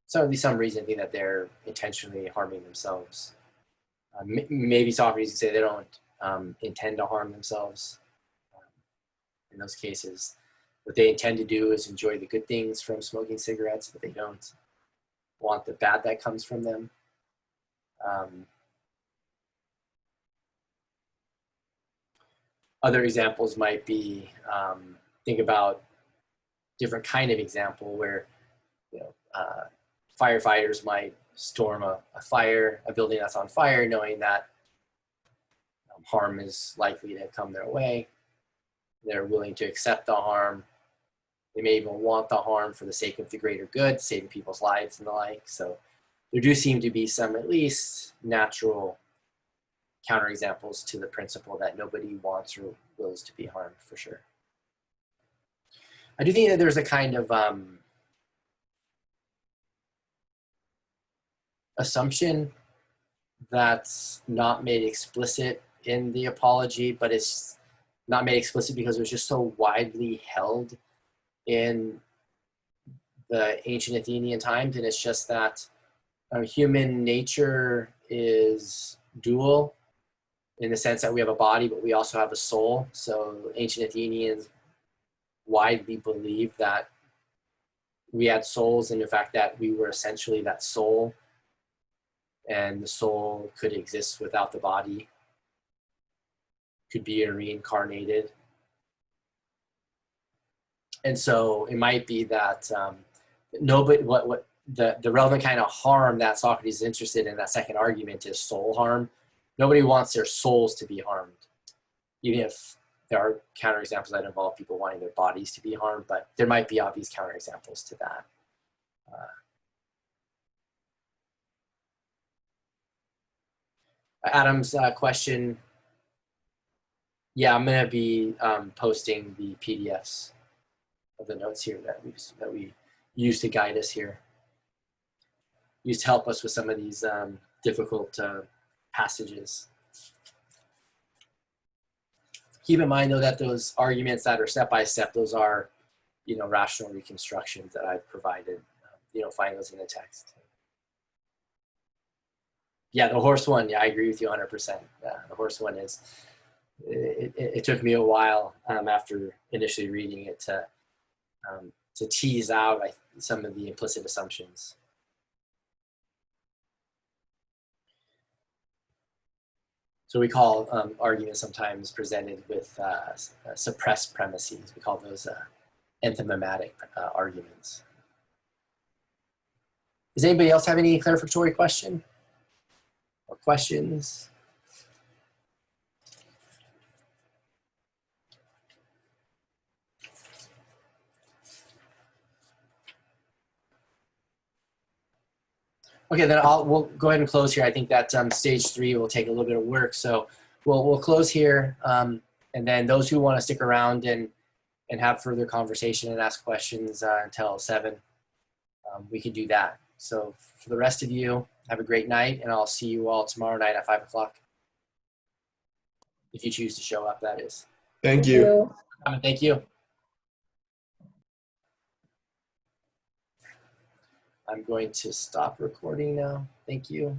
so at least some reason think that they're intentionally harming themselves. Maybe Socrates would say they don't intend to harm themselves in those cases. What they intend to do is enjoy the good things from smoking cigarettes, but they don't want the bad that comes from them. Other examples might be, think about different kind of example where, firefighters might storm a building that's on fire, knowing that harm is likely to come their way. They're willing to accept the harm. They may even want the harm for the sake of the greater good, saving people's lives and the like. So there do seem to be some at least natural counterexamples to the principle that nobody wants or wills to be harmed, for sure. I do think that there's a kind of assumption that's not made explicit in the Apology, but it's not made explicit because it was just so widely held in the ancient Athenian times, and it's just that human nature is dual in the sense that we have a body, but we also have a soul. So ancient Athenians widely believed that we had souls, and in fact that we were essentially that soul, and the soul could exist without the body, could be reincarnated. And so it might be that the relevant kind of harm that Socrates is interested in that second argument is soul harm. Nobody wants their souls to be harmed. even if there are counterexamples that involve people wanting their bodies to be harmed, but there might be obvious counterexamples to that. Adam's question. Yeah, I'm going to be posting the PDFs of the notes here that we use to guide us here, use to help us with some of these difficult passages. Keep in mind, though, that those arguments that are step-by-step, those are, rational reconstructions that I've provided. You don't find those in the text. Yeah, the horse one, yeah, I agree with you 100%. The horse one is, it took me a while after initially reading it to tease out some of the implicit assumptions. So we call arguments sometimes presented with suppressed premises. We call those enthymematic arguments. Does anybody else have any clarificatory question or questions? Okay, then we'll go ahead and close here. I think that stage 3 will take a little bit of work, so we'll close here, and then those who want to stick around and have further conversation and ask questions until 7, we can do that. So for the rest of you, have a great night, and I'll see you all tomorrow night at 5 o'clock. If you choose to show up, that is. Thank you. Thank you. I'm going to stop recording now. Thank you.